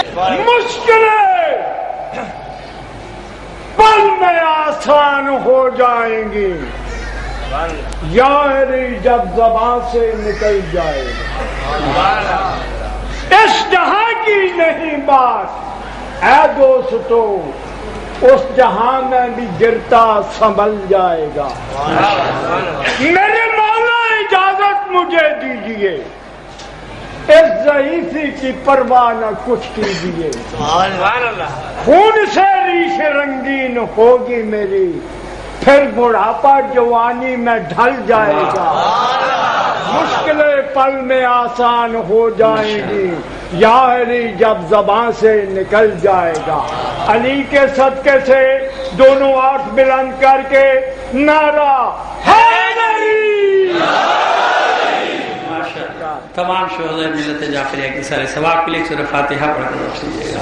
مشکلیں پل میں آسان ہو جائیں گی، یاری جب زبان سے نکل جائے گا۔ اس جہاں کی نہیں بات اے دوستو، اس جہاں میں بھی گرتا سنبھل جائے گا۔ میرے مولا اجازت مجھے دیجیے، اس ضعیفی کی پرواہ نہ کچھ کیجیے، خون سے ریش رنگین ہوگی میری، پھر بڑھاپا جوانی میں ڈھل جائے گا، مشکلیں پل میں آسان ہو جائیں گی، یاری جب زبان سے نکل جائے گا۔ علی کے صدقے سے دونوں ہاتھ بلند کر کے نعرہ حیدری۔ تمام شہداء ملت جعفریہ کے سارے ثواب کے لیے سورہ فاتحہ پڑھ کر رکھ لیجیے گا۔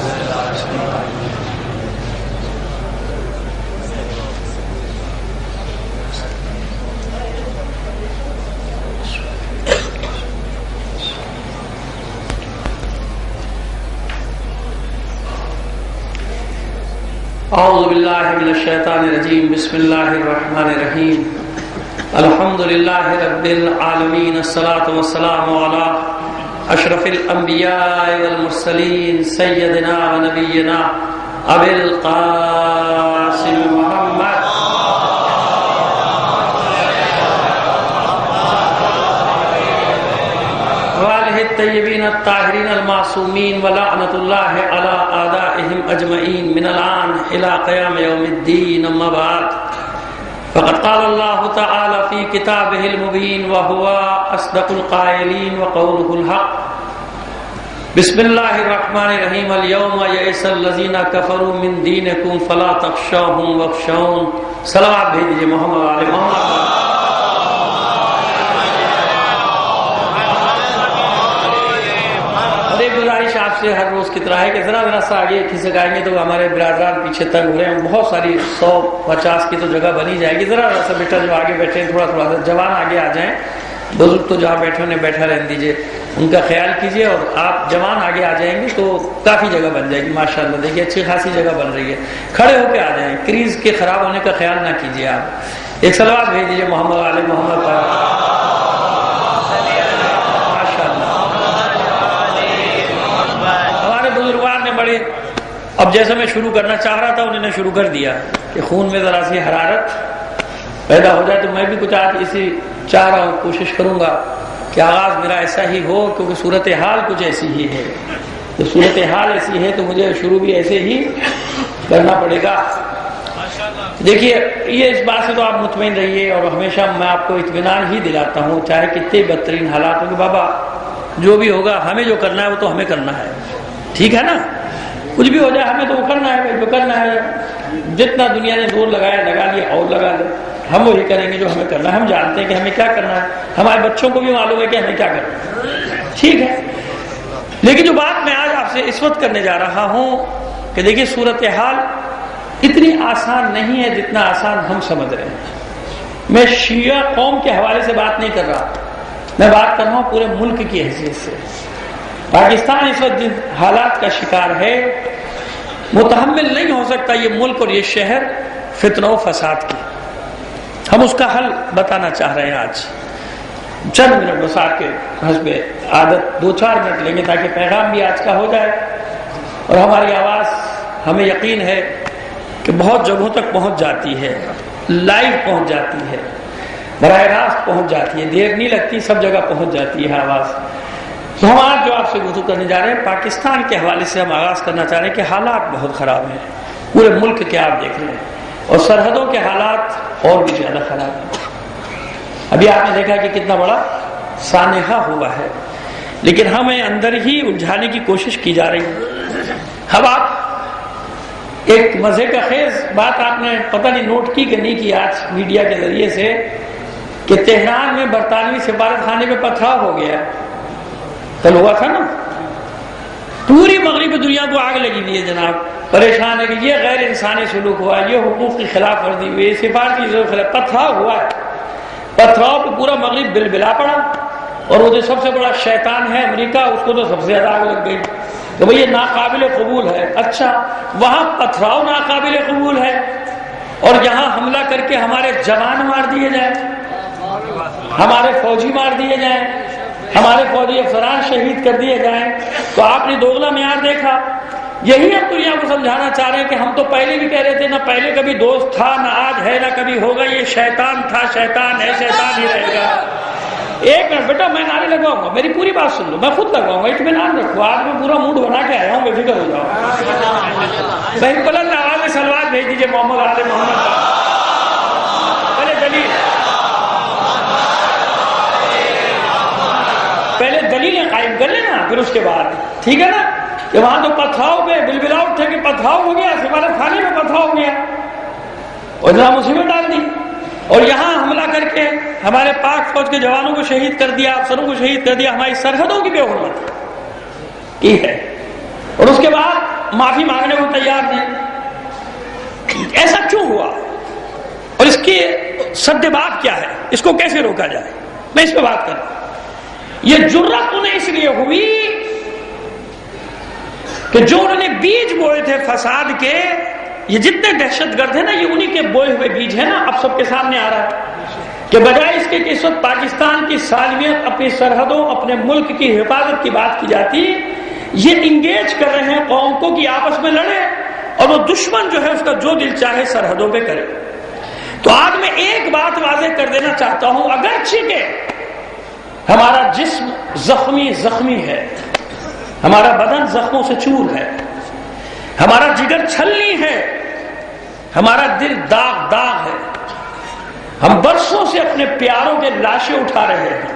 اعوذ باللہ من الشیطان الرجیم، بسم اللہ الرحمن الرحیم، الحمد للہ رب العالمین، الصلاة والسلام علی اشرف الانبیاء والمرسلین، سیدنا و نبینا ابی القاسم محمد وآلہ الطیبین الطاہرین المعصومین، ولعنۃ اللہ علی اعدائہم اجمعین من الآن الى قیام یوم الدین، اما بعد فقد قال اللہ تعالی فی کتابہ المبین وہو اصدق القائلین وقولہ الحق۔ بسم اللہ الرحمن الرحیم، اليوم یئس الذین کفروا من دینکم فلا تخشوہم واخشون۔ صلوات بھیج دیجئے محمد علی محمد۔ گزارش آپ سے ہر روز کی طرح ہے کہ ذرا سا آگے کھسکائیں گے تو ہمارے برادران پیچھے تنگ ہو رہے ہیں، بہت ساری 150 کی تو جگہ بنی جائے گی، ذرا سا بیٹا جو آگے بیٹھے ہیں تھوڑا سا جوان آگے آ جائیں، بزرگ تو جہاں بیٹھے انہیں بیٹھا رہنے دیجیے، ان کا خیال کیجیے، اور آپ جوان آگے آ جائیں گے تو کافی جگہ بن جائے گی ماشاءاللہ، دیکھیے اچھی خاصی جگہ بن رہی ہے، کھڑے ہو کے آ جائیں، کریز کے خراب ہونے کا خیال نہ کیجیے آپ۔ ایک صلوات بھیج دیجیے محمد علی محمد پر۔ بڑے اب جیسا میں شروع کرنا چاہ رہا تھا انہوں نے شروع کر دیا کہ خون میں ذرا سی حرارت پیدا ہو جائے، تو میں بھی کچھ آج اسی چاہ رہا ہوں، کوشش کروں گا کہ آغاز میرا ایسا ہی ہو، کیونکہ صورتحال کچھ ایسی ہی ہے، تو صورتحال ایسی ہے تو مجھے شروع بھی ایسے ہی کرنا پڑے گا۔ دیکھیے یہ اس بات سے تو آپ مطمئن رہیے، اور ہمیشہ میں آپ کو اطمینان ہی دلاتا ہوں، چاہے کتنے بدترین حالات ہوں کہ بابا جو بھی ہوگا ہمیں جو کرنا ہے وہ تو ہمیں کرنا ہے، ٹھیک ہے نا، کچھ بھی ہو جائے ہمیں تو وہ کرنا ہے، جو کرنا ہے، جتنا دنیا نے زور لگایا لگا لیا اور لگا لے، ہم وہی کریں گے جو ہمیں کرنا ہے، ہم جانتے ہیں کہ ہمیں کیا کرنا ہے، ہمارے بچوں کو بھی معلوم ہے کہ ہمیں کیا کرنا ہے، ٹھیک ہے۔ لیکن جو بات میں آج آپ سے اس وقت کرنے جا رہا ہوں کہ دیکھیے صورتحال اتنی آسان نہیں ہے جتنا آسان ہم سمجھ رہے ہیں۔ میں شیعہ قوم کے حوالے سے بات نہیں کر رہا، میں بات کر رہا ہوں پورے ملک کی حیثیت سے۔ پاکستان اس وقت جن حالات کا شکار ہے، متحمل نہیں ہو سکتا یہ ملک اور یہ شہر فتنہ و فساد کی۔ ہم اس کا حل بتانا چاہ رہے ہیں آج، چند منٹ بس آپ کے حسب عادت 2-4 منٹ لیں گے تاکہ پیغام بھی آج کا ہو جائے، اور ہماری آواز ہمیں یقین ہے کہ بہت جگہوں تک پہنچ جاتی ہے، لائیو پہنچ جاتی ہے، براہ راست پہنچ جاتی ہے، دیر نہیں لگتی، سب جگہ پہنچ جاتی ہے آواز۔ تو ہم آج جو آپ سے گفتگو کرنے جا رہے ہیں پاکستان کے حوالے سے ہم آغاز کرنا چاہ رہے ہیں کہ حالات بہت خراب ہیں، پورے ملک کے آپ دیکھ رہے ہیں، اور سرحدوں کے حالات اور بھی زیادہ خراب ہیں۔ ابھی آپ نے دیکھا کہ کتنا بڑا سانحہ ہوا ہے، لیکن ہمیں اندر ہی الجھانے کی کوشش کی جا رہی ہے۔ اب آپ ایک مزے کا خیز بات آپ نے پتہ نہیں نوٹ کی کہ نہیں کی آج میڈیا کے ذریعے سے، کہ تہران میں برطانوی سفارت خانے میں پتھراؤ ہو گیا، کل ہوا تھا نا، پوری مغربی دنیا کو آگ لگی ہوئی ہے جناب، پریشان ہے کہ یہ غیر انسانی سلوک ہوا، یہ حقوق کی خلاف ورزی ہوئی، سفارتی خلاف پتھراؤ ہوا ہے، پتھراؤ پہ پورا مغرب بل بلا پڑا، اور وہ جو سب سے بڑا شیطان ہے امریکہ، اس کو تو سب سے زیادہ آگ لگ گئی۔ کہ بھئی یہ ناقابل قبول ہے. اچھا وہاں پتھراؤ ناقابل قبول ہے اور یہاں حملہ کر کے ہمارے جوان مار دیے جائیں، ہمارے فوجی مار دیے جائیں، ہمارے فوجی افسران شہید کر دیے جائیں، تو آپ نے دوگلا معیار دیکھا. یہی ہم دنیا کو سمجھانا چاہ رہے ہیں کہ ہم تو پہلے بھی کہہ رہے تھے، نہ پہلے کبھی دوست تھا، نہ آج ہے، نہ کبھی ہوگا. یہ شیطان تھا، شیطان ہے، شیطان ہی رہے گا. ایک منٹ بیٹا، میں نعرے لگواؤں گا، میری پوری بات سن لو، میں خود لگواؤں گا، اطمینان رکھو. آج میں پورا موڈ بنا کے آیا ہوں، بے فکر ہو جاؤ. بھائی بلند آواز میں سلوات بھیج دیجیے محمد آل محمد کا. پہلے دلیلیں قائم کر لینا، پھر اس کے بعد ٹھیک ہے نا. کہ وہاں تو پتھراؤ پہ بلبلاؤ تھے کہ پتھراؤ ہو گیا، سفارت خانے میں پتھراؤ ہو گیا اور جہاں مصیبت ڈال دی، اور یہاں حملہ کر کے ہمارے پاک فوج کے جوانوں کو شہید کر دیا، افسروں کو شہید کر دیا، ہماری سرحدوں کی بے حرمت کی ہے. اور اس کے بعد معافی مانگنے کو تیار نہیں. ایسا کیوں ہوا اور اس کی سد باب کیا ہے؟ اس کو کیسے روکا جائے؟ میں اس پہ بات کروں. یہ جرأت انہیں اس لیے ہوئی کہ جو انہوں نے بیج بوئے تھے فساد کے، یہ جتنے دہشت گرد ہیں نا، یہ انہی کے بوئے ہوئے بیج ہیں نا. اب سب کے سامنے آ رہا ہے کہ بجائے اس کے کہ اس وقت پاکستان کی سالمیت، اپنی سرحدوں، اپنے ملک کی حفاظت کی بات کی جاتی، یہ انگیج کر رہے ہیں قوم کو کہ آپس میں لڑے اور وہ دشمن جو ہے اس کا جو دل چاہے سرحدوں پہ کرے. تو آج میں ایک بات واضح کر دینا چاہتا ہوں، اگرچہ کہ ہمارا جسم زخمی ہے، ہمارا بدن زخموں سے چور ہے، ہمارا جگر چھلنی ہے، ہمارا دل داغ ہے، ہم برسوں سے اپنے پیاروں کے لاشیں اٹھا رہے ہیں،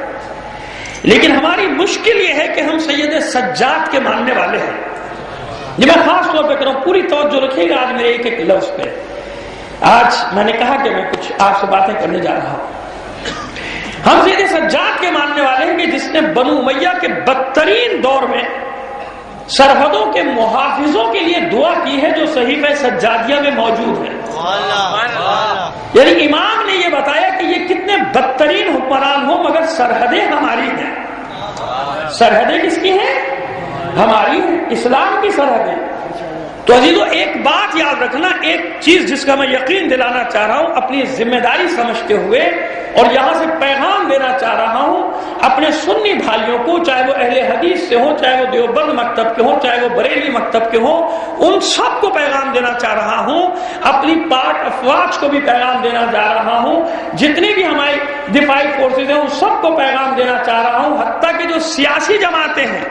لیکن ہماری مشکل یہ ہے کہ ہم سید سجاد کے ماننے والے ہیں. یہ میں خاص طور پہ کروں، پوری توجہ رکھیے گا آج میرے ایک ایک لفظ پہ. آج میں نے کہا کہ میں کچھ آپ سے باتیں کرنے جا رہا ہوں. ہم سید سجاد کے ماننے والے ہیں کہ جس نے بنو امیہ کے بدترین دور میں سرحدوں کے محافظوں کے لیے دعا کی ہے، جو صحیفہ سجادیہ میں موجود ہے. یعنی امام نے یہ بتایا کہ یہ کتنے بدترین حکمران ہوں مگر سرحدیں ہماری ہیں. سرحدیں کس کی ہیں؟ ہماری ہیں، اسلام کی سرحدیں. تو عزیزو ایک بات یاد رکھنا، ایک چیز جس کا میں یقین دلانا چاہ رہا ہوں اپنی ذمہ داری سمجھتے ہوئے، اور یہاں سے پیغام دینا چاہ رہا ہوں اپنے سنی بھائیوں کو، چاہے وہ اہل حدیث سے ہوں، چاہے وہ دیوبند مکتب کے ہوں، چاہے وہ بریلوی مکتب کے ہوں، ان سب کو پیغام دینا چاہ رہا ہوں. اپنی پاک افواج کو بھی پیغام دینا چاہ رہا ہوں، جتنی بھی ہماری دفاعی فورسز ہیں ان سب کو پیغام دینا چاہ رہا ہوں، حتیٰ کہ جو سیاسی جماعتیں ہیں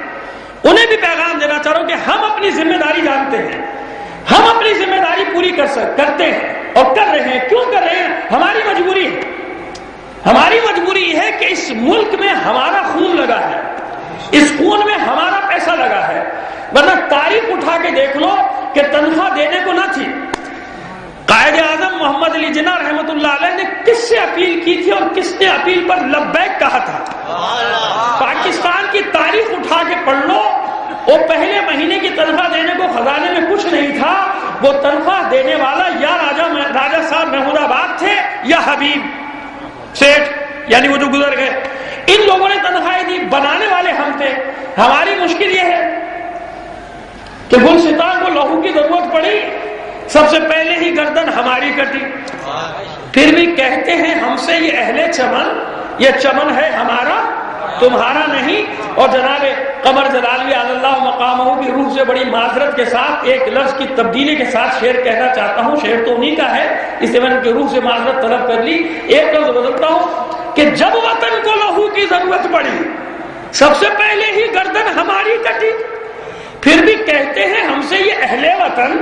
انہیں بھی پیغام دینا چاہ رہا ہوں کہ ہم اپنی ذمہ داری جانتے ہیں، ہم اپنی ذمہ داری پوری کرتے ہیں اور کر رہے ہیں. کیوں کر رہے ہیں؟ ہماری مجبوری ہے. ہماری مجبوری یہ ہے کہ اس ملک میں ہمارا خون لگا ہے، اس خون میں ہمارا پیسہ لگا ہے. ورنہ تاریخ اٹھا کے دیکھ لو کہ تنخواہ دینے کو نہ تھی. قائد اعظم محمد علی جناح رحمۃ اللہ علیہ نے کس سے اپیل کی تھی اور کس نے اپیل پر لبیک کہا تھا؟ پاکستان کی تاریخ اٹھا کے پڑھ لو، وہ پہلے مہینے کی تنخواہ دینے کو خزانے میں کچھ نہیں تھا. وہ تنخواہ دینے والا یا راجہ صاحب محمود آباد تھے یا حبیب سیٹھ، یعنی وہ جو گزر گئے. ان لوگوں نے تنخواہیں دی، بنانے والے ہم تھے. ہماری مشکل یہ ہے کہ گلستان کو لہو کی ضرورت پڑی، سب سے پہلے ہی گردن ہماری کٹی. پھر بھی کہتے ہیں ہم سے یہ اہل چمن، یہ چمن ہے ہمارا تمہارا نہیں. اور جناب قمر جلالی علی اللہ مقامہ کی روح سے بڑی معذرت کے ساتھ ایک لفظ کی تبدیلی کے ساتھ شعر کہنا چاہتا ہوں. شعر تو انہی کا ہے، اس لیے میں ان کی روح سے معذرت طلب کر لی. ایک لفظ بدلتا ہوں کہ جب وطن کو لہو کی ضرورت پڑی سب سے پہلے ہی گردن ہماری کٹی. پھر بھی کہتے ہیں ہم سے یہ اہل وطن،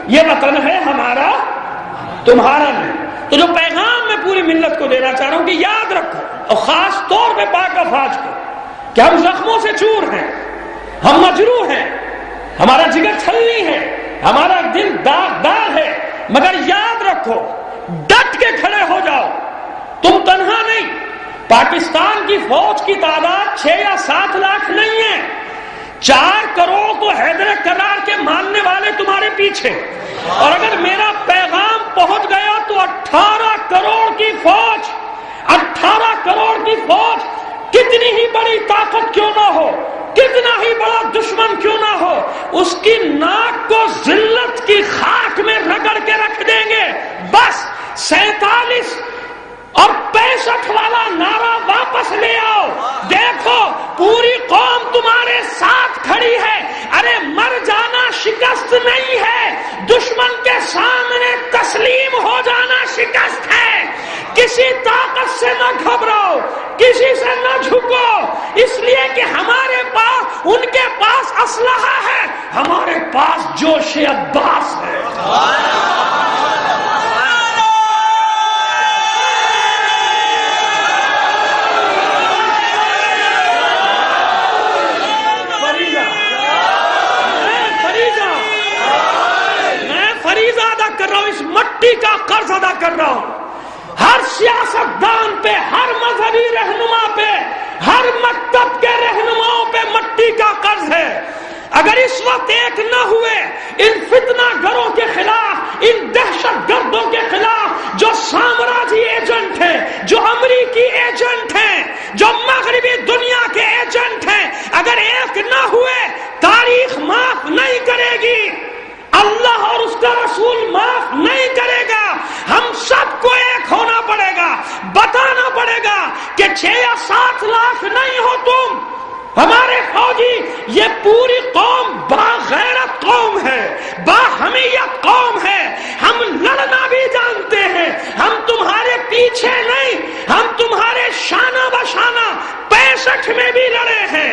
یہ وطن ہے ہمارا تمہارا نہیں. تو جو پیغام میں پوری ملت کو دینا چاہ رہا ہوں کہ یاد رکھو، اور خاص طور پہ پاک افواج کو، کہ ہم زخموں سے چور ہیں، ہم مجروح ہیں، ہمارا جگر چھلنی ہے، ہمارا دل داغدار ہے، مگر یاد رکھو ڈٹ کے کھڑے ہو جاؤ. تم تنہا نہیں. پاکستان کی فوج کی تعداد 6 یا 7 لاکھ نہیں ہے، 4 کروڑ کو حیدر کرار کے ماننے والے تمہارے پیچھے. اور اگر میرا پیغام پہنچ گیا تو 18 کروڑ کی فوج، 18 کروڑ کی فوج کتنی ہی بڑی طاقت کیوں نہ ہو، کتنا ہی بڑا دشمن کیوں نہ ہو، اس کی ناک کو ذلت کی خاک میں رگڑ کے رکھ دیں گے. بس 47 اور 65 والا نعرہ واپس لے آؤ. دیکھو پوری قوم تمہارے ساتھ کھڑی ہے. ارے مر جانا شکست نہیں ہے، دشمن کے سامنے تسلیم ہو جانا شکست ہے. کسی طاقت سے نہ گھبراؤ، کسی سے نہ جھکو، اس لیے کہ ہمارے پاس، ان کے پاس اسلحہ ہے، ہمارے پاس جوش عباس ہے. اس مٹی کا قرض ادا کر رہا ہوں. ہر سیاستدان پہ، ہر مذہبی رہنما پہ، ہر مکتب کے رہنماؤں پہ مٹی کا قرض ہے. اگر اس وقت ایک نہ ہوئے ان فتنہ گروں کے خلاف، ان دہشت گردوں کے خلاف جو سامراجی ایجنٹ ہیں، جو امریکی ایجنٹ ہیں، جو مغربی دنیا کے ایجنٹ ہیں، اگر ایک نہ ہوئے تاریخ معاف نہیں کرے گی، اللہ اور اس کا رسول معاف نہیں کرے گا. ہم سب کو ایک ہونا پڑے گا، بتانا پڑے گا کہ 6 یا 7 لاکھ نہیں ہو تم ہمارے فوجی، یہ پوری قوم باغیرت قوم ہے، باحمیت قوم ہے. ہم لڑنا بھی جانتے ہیں، ہم تمہارے پیچھے نہیں، ہم تمہارے شانہ بشانہ 65 میں بھی لڑے ہیں،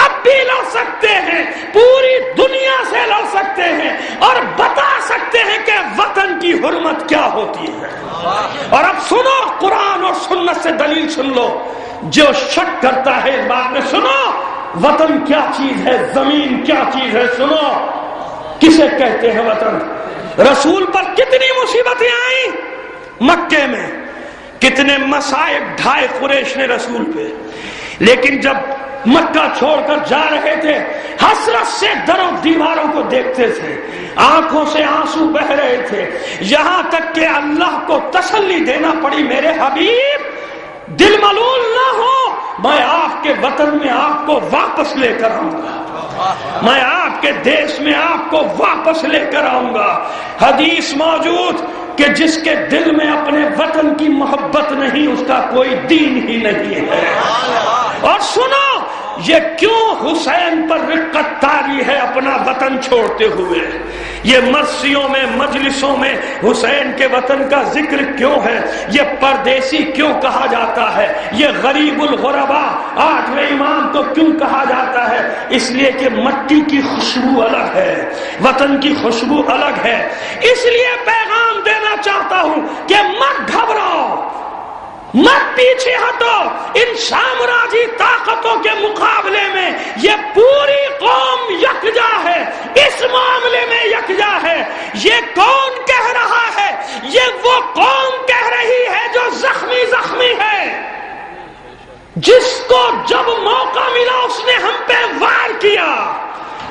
اب بھی لڑ سکتے ہیں، پوری دنیا سے لڑ سکتے ہیں اور بتا سکتے ہیں کہ وطن کی حرمت کیا ہوتی ہے. اور اب سنو، قرآن اور سنت سے دلیل سن لو. جو شک کرتا ہے اس بات میں، سنو وطن کیا چیز ہے، زمین کیا چیز ہے. سنو کسے کہتے ہیں وطن. رسول پر کتنی مصیبتیں آئیں مکے میں، کتنے مصائب ڈھائے قریش نے رسول پہ، لیکن جب مکہ چھوڑ کر جا رہے تھے حسرت سے دروں دیواروں کو دیکھتے تھے، آنکھوں سے آنسو بہ رہے تھے، یہاں تک کہ اللہ کو تسلی دینا پڑی، میرے حبیب دل ملول نہ ہو، میں آپ کے وطن میں آپ کو واپس لے کر آؤں گا، میں آپ کے دیش میں آپ کو واپس لے کر آؤں گا. حدیث موجود کہ جس کے دل میں اپنے وطن کی محبت نہیں، اس کا کوئی دین ہی نہیں ہے. اور سنو یہ کیوں حسین پر رقت طاری ہے اپنا وطن چھوڑتے ہوئے، یہ مرثیوں میں مجلسوں میں حسین کے وطن کا ذکر کیوں ہے، یہ پردیسی کیوں کہا جاتا ہے، یہ غریب الغربا 8ویں امام کو کیوں کہا جاتا ہے؟ اس لیے کہ مٹی کی خوشبو الگ ہے، وطن کی خوشبو الگ ہے. اس لیے پیغام دینا چاہتا ہوں کہ مت گھبراؤ، مت پیچھے ہٹو. ان سامراجی طاقتوں کے مقابلے میں یہ پوری قوم یکجا ہے، اس معاملے میں یکجا ہے. یہ کون کہہ رہا ہے؟ یہ وہ قوم کہہ رہی ہے جو زخمی ہے، جس کو جب موقع ملا اس نے ہم پہ وار کیا.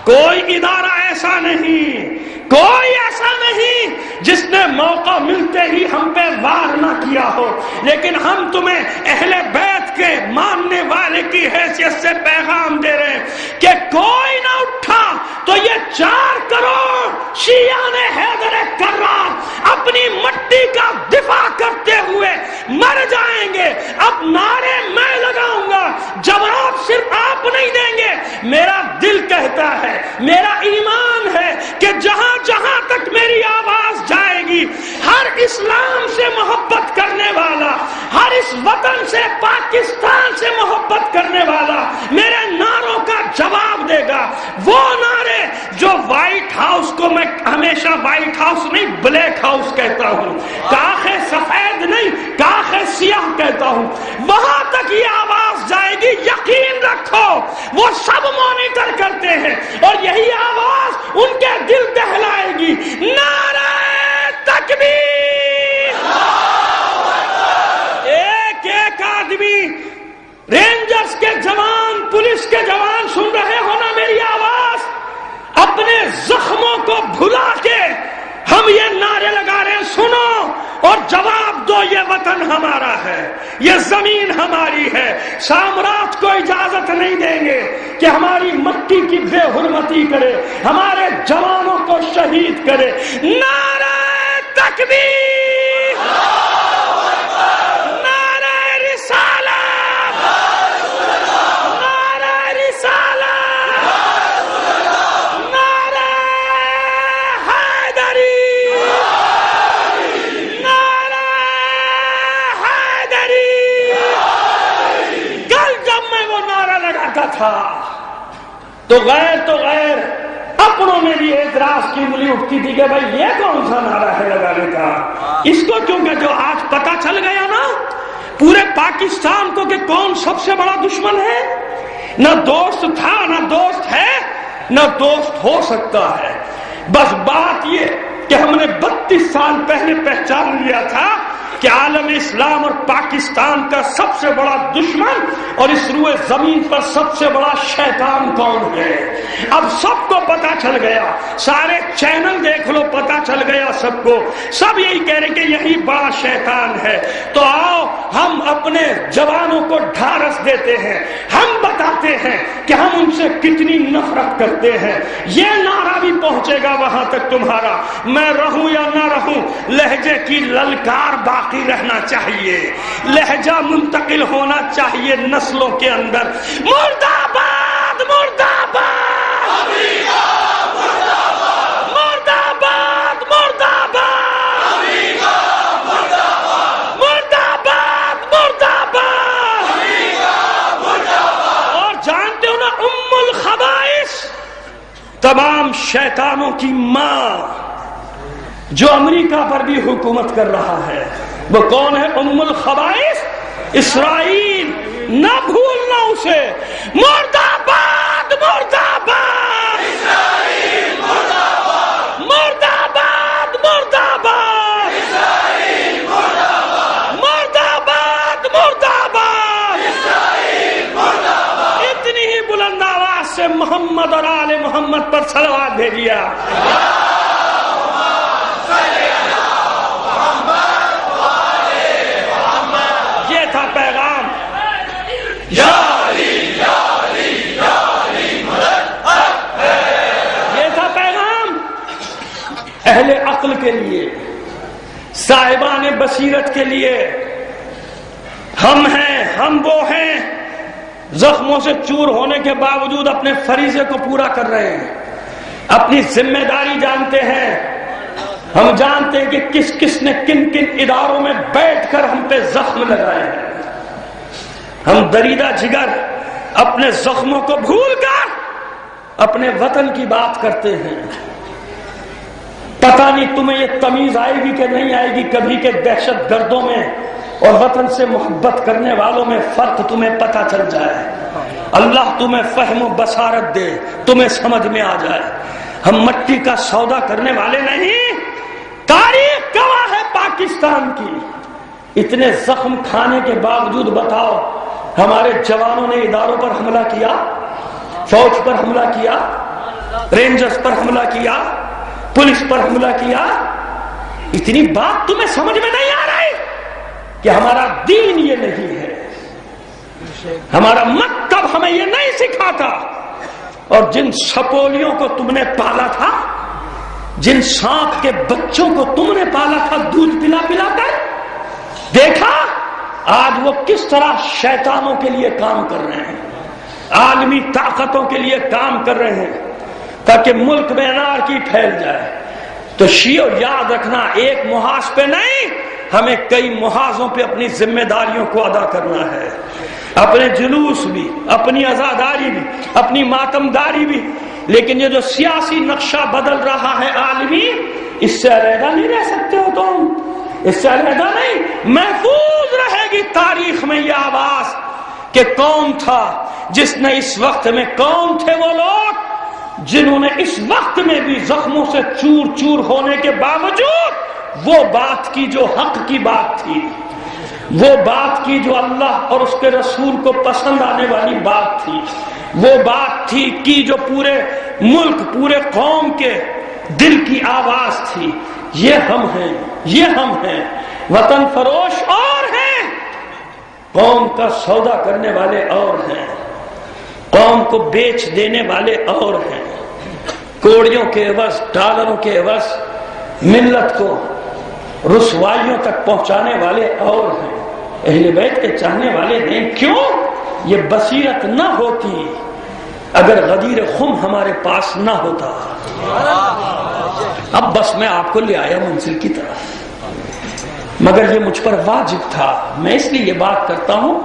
کوئی ادارہ ایسا نہیں، کوئی ایسا نہیں جس نے موقع ملتے ہی ہم پہ وار نہ کیا ہو. لیکن ہم تمہیں اہل بیت کے ماننے والے کی حیثیت سے پیغام دے رہے ہیں کہ کوئی نہ اٹھا تو یہ 4 کروڑ شیعان حیدر کرار اپنی مٹی کا دفاع کرتے ہوئے مر جائیں گے. اب نعرے میں لگاؤں گا، جواب صرف آپ نہیں دیں گے. میرا دل کہتا ہے، میرا ایمان ہے کہ جہاں جہاں تک میری آواز جائے گی، ہر اسلام سے محبت کرنے والا، ہر اس وطن سے، پاکستان سے محبت کرنے والا میرے نعروں کا جواب دے گا. وہ نعرے جو وائٹ ہاؤس کو میں ہمیشہ وائٹ ہاؤس نہیں بلیک ہاؤس کہتا ہوں، کاخ سفید نہیں کاخ سیاہ کہتا ہوں، وہاں تک یہ آواز جائے گی. یقین رکھو وہ سب مانیٹر کرتے ہیں اور یہی آواز ان کے دل دہلائے گی. نعرہ تکبیر! ایک ایک آدمی، رینجرز کے جوان، پولیس کے جوان سن رہے ہو نا میری آواز؟ اپنے زخموں کو بھلا کے ہم یہ نعرے لگا رہے ہیں. سنو اور جواب دو یہ وطن ہمارا ہے، یہ زمین ہماری ہے، سامراج کو اجازت نہیں دیں گے کہ ہماری مٹی کی بے حرمتی کرے، ہمارے جوانوں کو شہید کرے۔ نعرہ تکبیر، نعرہ رسالت، نعرہ رسالت، نعرہ حیدری، نعرہ حیدری۔ کل جب میں وہ نعرہ لگاتا تھا تو غیر اپنوں میں بھی اعتراض کی انگلی اٹھتی تھی کہ بھائی یہ کون سا نعرہ ہے لگانے کا، اس کو کیونکہ جو آج پتہ چل گیا نا پورے پاکستان کو کہ کون سب سے بڑا دشمن ہے، نہ دوست تھا، نہ دوست ہے، نہ دوست ہو سکتا ہے۔ بس بات یہ کہ ہم نے 32 سال پہلے پہچان لیا تھا کہ عالم اسلام اور پاکستان کا سب سے بڑا دشمن اور اس روئے زمین پر سب سے بڑا شیطان کون ہے۔ اب سب کو پتا چل گیا، سارے چینل دیکھ لو، پتا چل گیا سب کو، سب یہی کہہ رہے کہ یہی بڑا شیطان ہے۔ تو آؤ ہم اپنے جوانوں کو ڈھارس دیتے ہیں، ہم بتاتے ہیں کہ ہم ان سے کتنی نفرت کرتے ہیں۔ یہ نعرہ بھی پہنچے گا وہاں تک تمہارا، میں رہوں یا نہ رہوں، لہجے کی للکار باقی رہنا چاہیے، لہجہ منتقل ہونا چاہیے نسلوں کے اندر۔ مرد آباد، مرد آباد، امریکہ مرد آباد، مرد آباد، مرد آباد، امریکہ مرد آباد، مرد آباد، مرد آباد، امریکہ مرد آباد۔ اور جانتے ہو نا ام الخبائث، تمام شیطانوں کی ماں جو امریکہ پر بھی حکومت کر رہا ہے، وہ کون ہے؟ ام الخبائث اسرائیل، نہ بھولنا اسے۔ مرد آباد، مرد آباد، اسرائیل مرد آباد، مرد آباد، مرد آباد، اسرائیل مرد آباد، مرد آباد، مرد آباد، اسرائیل مرد آباد۔ اتنی ہی بلند آواز سے محمد اور آل محمد پر صلوات بھیجیا۔ یہ تھا پیغام، یا علی یا علی یا علی مدد، یہ تھا پیغام اہل عقل کے لیے، صاحبان بصیرت کے لیے۔ ہم ہیں، ہم وہ ہیں، زخموں سے چور ہونے کے باوجود اپنے فریضے کو پورا کر رہے ہیں، اپنی ذمہ داری جانتے ہیں۔ ہم جانتے ہیں کہ کس کس نے کن کن اداروں میں بیٹھ کر ہم پہ زخم لگائے ہیں۔ ہم دریدہ جگر اپنے زخموں کو بھول کر اپنے وطن کی بات کرتے ہیں۔ پتہ نہیں تمہیں یہ تمیز آئے گی کہ نہیں آئے گی کبھی کہ دہشت گردوں میں اور وطن سے محبت کرنے والوں میں فرق تمہیں پتہ چل جائے۔ اللہ تمہیں فہم و بصارت دے، تمہیں سمجھ میں آ جائے۔ ہم مٹی کا سودا کرنے والے نہیں، تاریخ گواہ ہے پاکستان کی۔ اتنے زخم کھانے کے باوجود بتاؤ، ہمارے جوانوں نے اداروں پر حملہ کیا، فوج پر حملہ کیا، رینجرز پر حملہ کیا، پولیس پر حملہ کیا۔ اتنی بات تمہیں سمجھ میں نہیں آ رہی کہ ہمارا دین یہ نہیں ہے، ہمارا مکتب ہمیں یہ نہیں سکھاتا۔ اور جن سپولیوں کو تم نے پالا تھا، جن سانپ کے بچوں کو تم نے پالا تھا دودھ پلا پلا کر، دیکھا آج وہ کس طرح شیطانوں کے لیے کام کر رہے ہیں، عالمی طاقتوں کے لیے کام کر رہے ہیں تاکہ ملک میں انارکی پھیل جائے۔ تو شیعو یاد رکھنا، ایک محاذ پہ نہیں، ہمیں کئی محاذوں پہ اپنی ذمہ داریوں کو ادا کرنا ہے، اپنے جلوس بھی، اپنی عزاداری بھی، اپنی ماتمداری بھی۔ لیکن یہ جو سیاسی نقشہ بدل رہا ہے عالمی، اس سے علیحدہ نہیں رہ سکتے ہو تم، اس سے علیحدہ نہیں۔ محفوظ رہے گی تاریخ میں یہ آواز کہ کون تھا جس نے اس وقت میں، کون تھے وہ لوگ جنہوں نے اس وقت میں بھی زخموں سے چور چور ہونے کے باوجود وہ بات کی جو حق کی بات تھی، وہ بات کی جو اللہ اور اس کے رسول کو پسند آنے والی بات تھی، وہ بات تھی کی جو پورے ملک، پورے قوم کے دل کی آواز تھی۔ یہ ہم ہیں، یہ ہم ہیں۔ وطن فروش اور ہیں، قوم کا سودا کرنے والے اور ہیں، قوم کو بیچ دینے والے اور ہیں، کوڑیوں کے عوض، ڈالروں کے عوض ملت کو رسوائیوں تک پہنچانے والے اور ہیں، اہل بیت کے چاہنے والے ہیں۔ کیوں؟ یہ بصیرت نہ ہوتی اگر غدیر خم ہمارے پاس نہ ہوتا۔ اب بس میں آپ کو لے آیا منزل کی طرف، مگر یہ مجھ پر واجب تھا۔ میں اس لیے یہ بات کرتا ہوں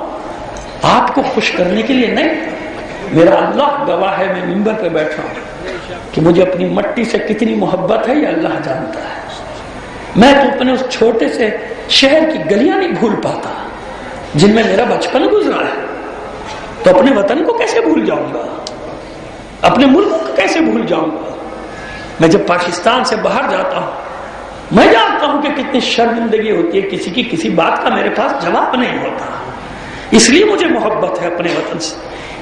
آپ کو خوش کرنے کے لیے نہیں، میرا اللہ گواہ ہے، میں منبر پہ بیٹھا ہوں کہ مجھے اپنی مٹی سے کتنی محبت ہے یہ اللہ جانتا ہے۔ میں تو اپنے اس چھوٹے سے شہر کی گلیاں نہیں بھول پاتا جن میں میرا بچپن گزرا ہے، تو اپنے وطن کو کیسے بھول جاؤں گا، اپنے ملک کو کیسے بھول جاؤں گا۔ میں جب پاکستان سے باہر جاتا ہوں میں جانتا ہوں کہ کتنی شرمندگی ہوتی ہے، کسی کی کسی بات کا میرے پاس جواب نہیں ہوتا، اس لیے مجھے محبت ہے اپنے وطن سے،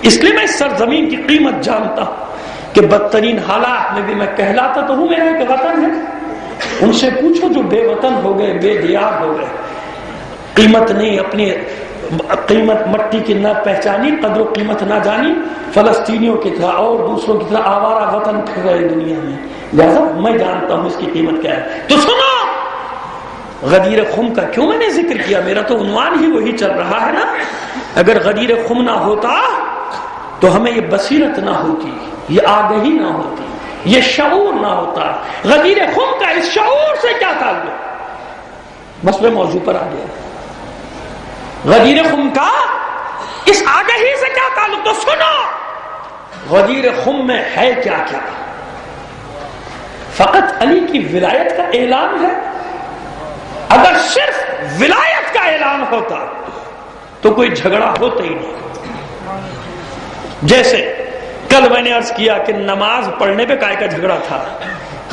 اس لیے میں اس سرزمین کی قیمت جانتا ہوں کہ بدترین حالات میں بھی میں کہلاتا تو ہوں میرا ایک وطن ہے۔ ان سے پوچھو جو بے وطن ہو گئے، بے دیار ہو گئے، قیمت نہیں، اپنی قیمت مٹی کی نہ پہچانی، قدر و قیمت نہ جانی، فلسطینیوں کی طرح اور دوسروں کی طرح آوارہ وطن پھر رہے دنیا میں، لہذا میں جانتا ہوں اس کی قیمت کیا ہے۔ تو سنو، غدیر خم کا کیوں میں نے ذکر کیا؟ میرا تو عنوان ہی وہی چل رہا ہے نا۔ اگر غدیر خم نہ ہوتا تو ہمیں یہ بصیرت نہ ہوتی، یہ آگہی نہ ہوتی، یہ شعور نہ ہوتا۔ غدیر خم کا اس شعور سے کیا تعلق؟ بس میں موضوع پر آ گیا۔ غدیر خم کا اس آگہی سے کیا تعلق؟ تو سنو، غدیر خم میں ہے کیا کیا؟ فقط علی کی ولایت کا اعلان ہے۔ اگر صرف ولایت کا اعلان ہوتا تو کوئی جھگڑا ہوتا ہی نہیں۔ جیسے کل میں نے عرض کیا کہ نماز پڑھنے پہ کائے کا جھگڑا تھا،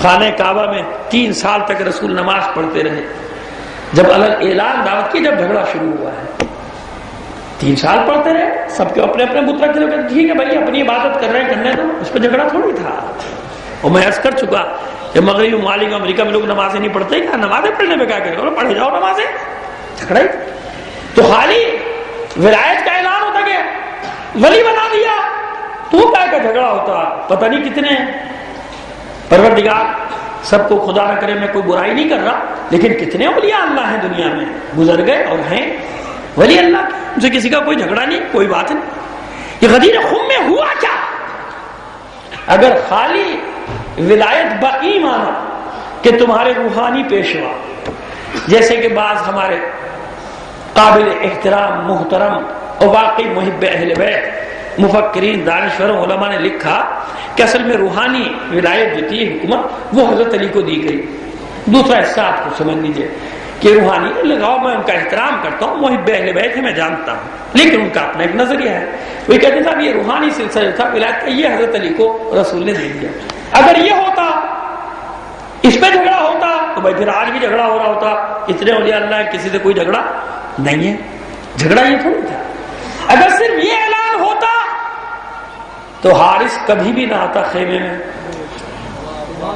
خانہ کعبہ میں 3 سال تک رسول نماز پڑھتے رہے، جب اعلان دعوت کی، جب جھگڑا شروع ہوا ہے 3 سال پڑھتے رہے، سب کے اپنے اپنے بت رکھے لوگ، ٹھیک ہے بھائی اپنی عبادت کر رہے ہیں کرنے دو، اس پہ جھگڑا تھوڑی تھا۔ اور میں عرض کر چکا کہ مغربی ممالک امریکہ میں لوگ نمازیں نہیں پڑھتے، کیا نمازیں پڑھنے پہ کیا کریں، پڑھے جاؤ نمازیں، جھگڑا ہی۔ تو خالی ولایت کا اعلان ہوتا کہ ولی بنا دیا تو کیا کا جھگڑا ہوتا، پتہ نہیں کتنے ہیں۔ پروردگار سب کو خدا نہ کرے میں کوئی برائی نہیں کر رہا، لیکن کتنے اولیاء اللہ ہیں دنیا میں، گزر گئے اور ہیں ولی اللہ کے، ان سے کسی کا کوئی جھگڑا نہیں، کوئی بات نہیں۔ یہ غدیر خم میں ہوا کیا؟ اگر خالی ولایت باقی مانا کہ تمہارے روحانی پیشوا، جیسے کہ بعض ہمارے قابل احترام محترم اور واقعی محب اہل بیت مفکرین دانشوروں علماء نے لکھا کہ اصل میں روحانی ولایت جو تھی حکومت وہ حضرت علی کو دی گئی۔ دوسرا حصہ آپ کو سمجھ لیجیے کہ روحانی لگاؤ، میں ان کا احترام کرتا ہوں، محب اہل بیت ہے، میں جانتا ہوں، لیکن ان کا اپنا ایک نظریہ ہے، وہ کہتے تھا یہ روحانی سلسلہ تھا ولایت کا، یہ حضرت علی کو رسول نے دے دیا۔ اگر یہ ہوتا، اس پہ جھگڑا ہوتا تو بھائی پھر آج بھی جھگڑا ہو رہا ہوتا، اتنے اولیاء اللہ ہے کسی سے کوئی جھگڑا نہیں ہے، جھگڑا یہ تھوڑی تھا۔ اگر صرف یہ اعلان ہوتا تو حارث کبھی بھی نہ آتا خیمے میں۔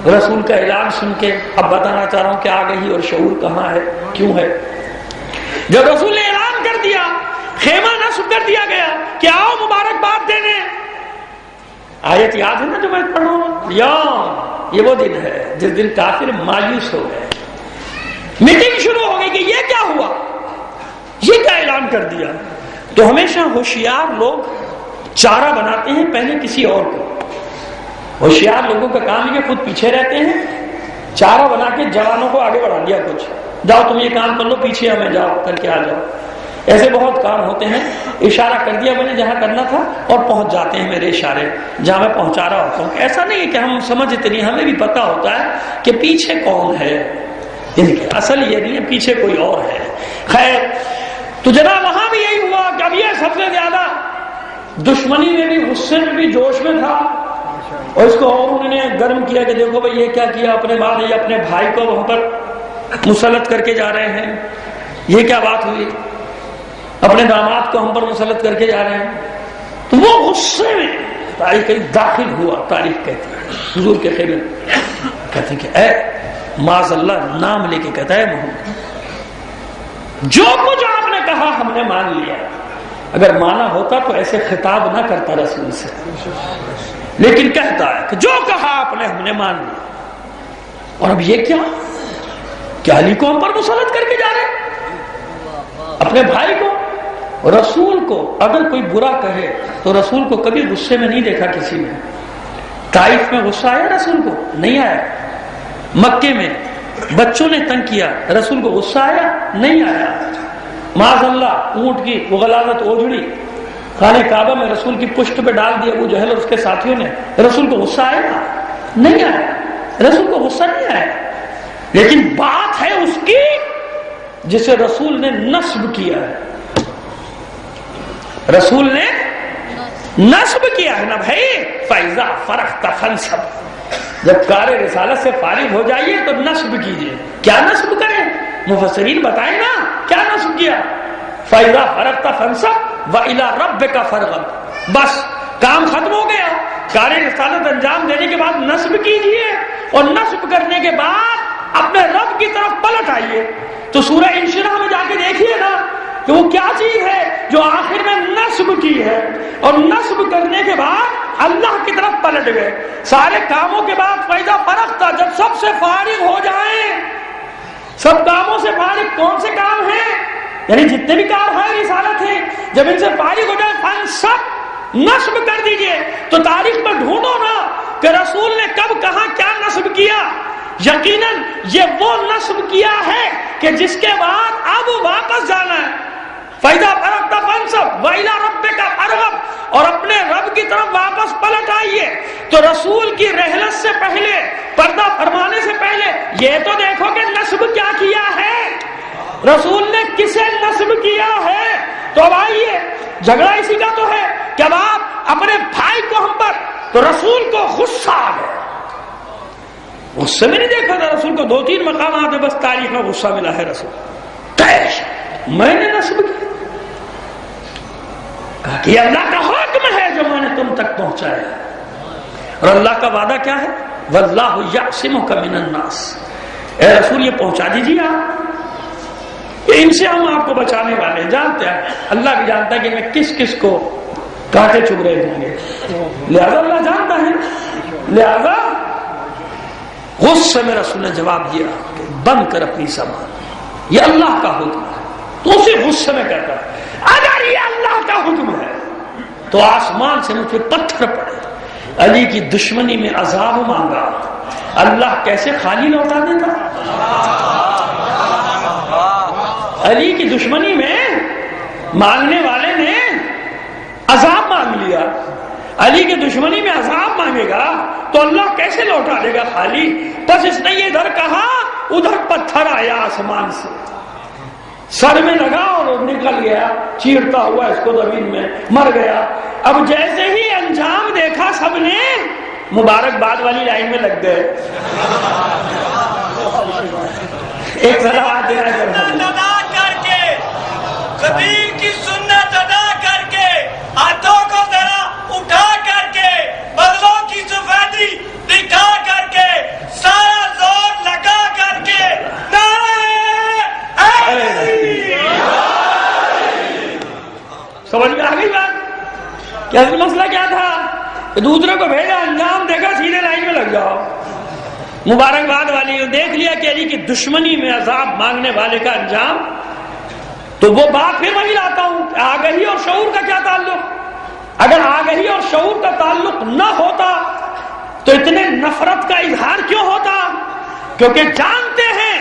رسول کا اعلان سن کے اب بتانا چاہ رہا ہوں کہ آگہی اور شعور کہاں ہے، کیوں ہے۔ جب رسول نے اعلان کر دیا، خیمہ نصب کر دیا گیا کہ آؤ مبارکباد دینے، آیت یاد ہے نا جو میں پڑھ رہا ہوں، یہ وہ دن ہے جس دن کافر مایوس ہو گئے، میٹنگ شروع ہو گئی کہ یہ کیا ہوا، یہ کیا اعلان کر دیا۔ تو ہمیشہ ہوشیار لوگ چارہ بناتے ہیں پہلے کسی اور کو۔ ہوشیار لوگوں کا کام یہ خود پیچھے رہتے ہیں، چارہ بنا کے جوانوں کو آگے بڑھا دیا، کچھ جاؤ تم یہ کام کر لو، پیچھے ہمیں جاؤ کر کے آ جاؤ۔ ایسے بہت کام ہوتے ہیں، اشارہ کر دیا میں نے جہاں کرنا تھا اور پہنچ جاتے ہیں میرے اشارے جہاں میں پہنچا رہا ہوتا ہوں۔ ایسا نہیں ہے کہ ہم سمجھتے نہیں، ہمیں بھی پتا ہوتا ہے کہ پیچھے کون ہے، اصل یہ نہیں ہے پیچھے کوئی اور ہے۔ خیر تو جناب وہاں بھی یہی ہوا کہ اب یہ سب سے زیادہ دشمنی میں بھی، غصے میں بھی، جوش میں تھا، اور اس کو اور انہوں نے گرم کیا کہ دیکھو بھائی یہ کیا کیا، اپنے بعد یہ اپنے بھائی کو وہاں پر مسلط کر کے جا رہے ہیں، یہ کیا بات ہوئی، اپنے داماد کو ہم پر مسلط کر کے جا رہے ہیں۔ تو وہ غصے میں تاریخ داخل ہوا، تاریخ کہتی ہے حضور کے خیمے کہتے ہیں کہ اے معاذ اللہ، نام لے کے کہتا ہے محمد جو کچھ آپ نے کہا ہم نے مان لیا. اگر مانا ہوتا تو ایسے خطاب نہ کرتا رسول سے، لیکن کہتا ہے کہ جو کہا آپ نے ہم نے مان لیا. اور اب یہ کیا علی کو ہم پر مسلط کر کے جا رہے ہیں؟ اپنے بھائی کو، رسول کو اگر کوئی برا کہے تو رسول کو کبھی غصے میں نہیں دیکھا کسی نے. طائف میں غصہ آیا رسول کو؟ نہیں آیا. مکے میں بچوں نے تنگ کیا، رسول کو غصہ آیا؟ نہیں آیا. معاذ اللہ اونٹ کی وہ غلاظت اوجھڑی، خانہ کعبہ میں رسول کی پشت پہ ڈال دیا ابو جہل اور اس کے ساتھیوں نے، رسول کو غصہ آیا؟ نہیں آیا. رسول کو غصہ نہیں آیا. لیکن بات ہے اس کی جسے رسول نے نصب کیا ہے. رسول نے نصب کیا ہے نا بھائی. فَإِذَا فَرَغْتَ فَانْصَبْ، جب کار رسالت سے فارغ ہو جائیے تو نصب کیجئے. کیا نصب کریں؟ مفسرین بتائیں نا کیا نصب کیا. فَإِذَا فَرَغْتَ فَانْصَبْ وَإِلَىٰ رَبِّكَ فَارْغَب. بس کام ختم ہو گیا. کار رسالت انجام دینے کے بعد نصب کیجئے، اور نصب کرنے کے بعد اپنے رب کی طرف پلٹ آئیے. تو سورہ انشراح میں جا کے دیکھیے نا کہ وہ کیا چیز ہے جو آخر میں نصب کی ہے، اور نصب کرنے کے بعد اللہ کی طرف پلٹ گئے. سارے کاموں کے بعد فائدہ فرق تھا. جب سب سے فارغ ہو جائیں، سب کاموں سے فارغ، کون سے کام ہیں؟ یعنی جتنے بھی کام ہیں رسالت ہیں، جب ان سے فارغ ہو جائے فانصب، نصب کر دیجئے. تو تاریخ میں ڈھونڈو نا کہ رسول نے کب کہاں کیا نصب کیا. یقیناً یہ وہ نصب کیا ہے کہ جس کے بعد اب واپس جانا ہے. فَإِذَا فَرَغْتَ فَانْصَبْ وَإِلَىٰ رَبِّكَ فَارْغَب، اور اپنے رب کی طرف واپس پلٹ آئیے. تو رسول کی رحلت سے پہلے، پردہ فرمانے سے پہلے یہ تو دیکھو کہ نصب کیا کیا ہے، رسول نے کسے نصب کیا ہے. تو اب آئیے، جھگڑا اسی کا تو ہے کہ اب آپ اپنے بھائی کو ہم پر، تو رسول کو غصہ آ گیا. غصے میں نہیں دیکھا تھا رسول کو. 2-3 مقامات میں بس تاریخ میں غصہ ملا ہے رسول. کیش میں نے نصب کیا، کہا کہ یہ اللہ کا حکم ہے جو میں نے تم تک پہنچایا. اور اللہ کا وعدہ کیا ہے؟ وَاللَّهُ يَعْصِمُكَ مِنَ النَّاسِ. اے رسول یہ پہنچا دیجیے آپ، ان سے ہم آپ کو بچانے والے ہیں. جانتے ہیں اللہ بھی جانتا ہے کہ میں کس کس کو کانٹے چبھ رہے ہوں گے، لہذا اللہ جانتا ہے. لہذا غصے میں رسول نے جواب دیا کہ بند کر اپنی زبان، یہ اللہ کا حکم ہے. تو اسی غصے میں کہتا ہے اگر یہ اللہ کا حکم ہے تو آسمان سے مجھ پہ پتھر پڑے. علی کی دشمنی میں عذاب مانگا، اللہ کیسے خالی لوٹا دیتا. علی کی دشمنی میں مانگنے والے نے عذاب مانگ لیا. علی کی دشمنی میں عذاب مانگے گا تو اللہ کیسے لوٹا دے گا خالی. بس اس نے یہ ادھر کہا، ادھر پتھر آیا آسمان سے، سر میں لگا اور نکل گیا چیرتا ہوا اس کو زمین میں، مر گیا. اب جیسے ہی انجام دیکھا سب نے مبارکباد والی لائن میں لگ گئے. ایک صلوات ادا کر کے، خطیب کی سنت ادا کر کے، ہاتھوں کو ذرا اٹھا کر کے، بدلوں کی سفیدی دکھا کر کے، سارا زور لگا کر کے سمجھ میں آ گئی بات؟ کیا مسئلہ کیا تھا کہ دوسرے کو بھیجا، انجام دیکھا سیدھے لائن میں لگ جاؤ. مبارکباد والی دیکھ لیا کہ علی کی دشمنی میں عذاب مانگنے والے کا انجام. تو وہ بات پھر وہی لاتا ہوں کہ آگہی اور شعور کا کیا تعلق. اگر آگہی اور شعور کا تعلق نہ ہوتا تو اتنے نفرت کا اظہار کیوں ہوتا؟ کیونکہ جانتے ہیں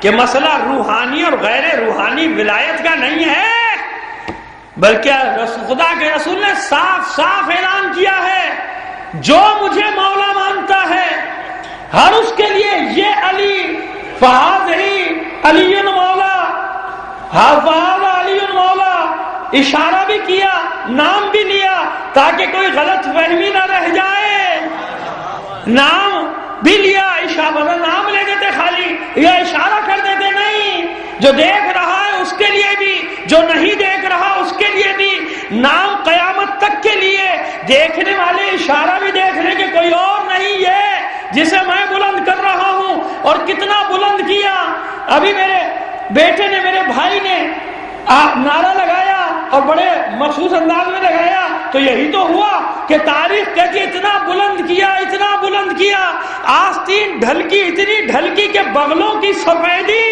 کہ مسئلہ روحانی اور غیر روحانی ولایت کا نہیں ہے، بلکہ خدا کے رسول نے صاف صاف اعلان کیا ہے جو مجھے مولا مانتا ہے ہر اس کے لیے یہ علی فہذہی علی مولا، فہذا علی مولا. اشارہ بھی کیا، نام بھی لیا تاکہ کوئی غلط فہمی نہ رہ جائے. نام بھی لیا، اشارہ نام لے دیتے خالی یا اشارہ کر دیتے نہیں. جو دیکھ رہا ہے اس کے لیے بھی، جو نہیں دیکھ رہا اس کے لیے بھی. نام قیامت تک کے لیے، دیکھنے والے اشارہ بھی دیکھ لیں کہ کوئی اور نہیں ہے جسے میں بلند کر رہا ہوں. اور کتنا بلند کیا. ابھی میرے بیٹے نے میرے بھائی نے نعرہ لگایا اور بڑے مخصوص انداز میں لگایا تو یہی تو ہوا کہ تاریخ کہتی اتنا بلند کیا آستین ڈھلکی اتنی ڈھلکی کہ بغلوں کی سفیدی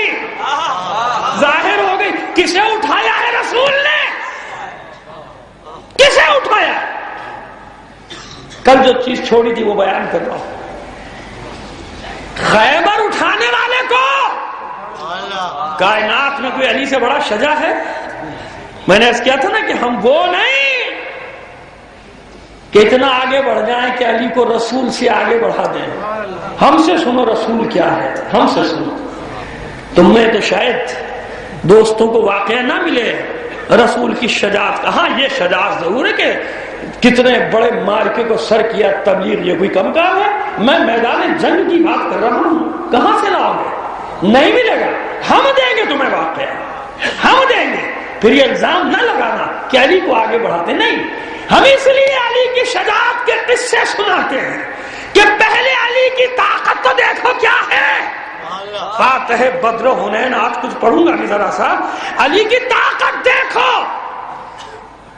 ظاہر ہو گئی. کسے اٹھایا ہے رسول نے؟ کسے اٹھایا؟ کل جو چیز چھوڑی تھی وہ بیان کر رہا ہوں. خیبر اٹھانے والے کو کائنات میں کوئی علی سے بڑا شجاع ہے؟ میں نے کیا تھا نا کہ ہم وہ نہیں کہ اتنا آگے بڑھ جائیں کہ علی کو رسول سے آگے بڑھا دیں. ہم سے سنو رسول کیا ہے، ہم سے سنو. تم میں تو شاید دوستوں کو واقعہ نہ ملے رسول کی شجاعت کا. ہاں یہ شجاعت ضرور ہے کہ کتنے بڑے مارکے کو سر کیا تبلیغ، یہ کوئی کم کام ہے؟ میں میدان جنگ کی بات کر رہا ہوں. کہاں سے لاؤ گے؟ نہیں ملے گا. ہم دیں گے تمہیں واقعہ، ہم دیں گے. پھر یہ الزام نہ لگانا کہ علی کو آگے بڑھاتے نہیں. ہم اس لیے علی کی شجاعت کے قصے سناتے ہیں کہ پہلے علی کی طاقت تو دیکھو کیا ہے. فاتح بدر و حنین آج کچھ پڑھوں گا ذرا سا. علی کی طاقت دیکھو.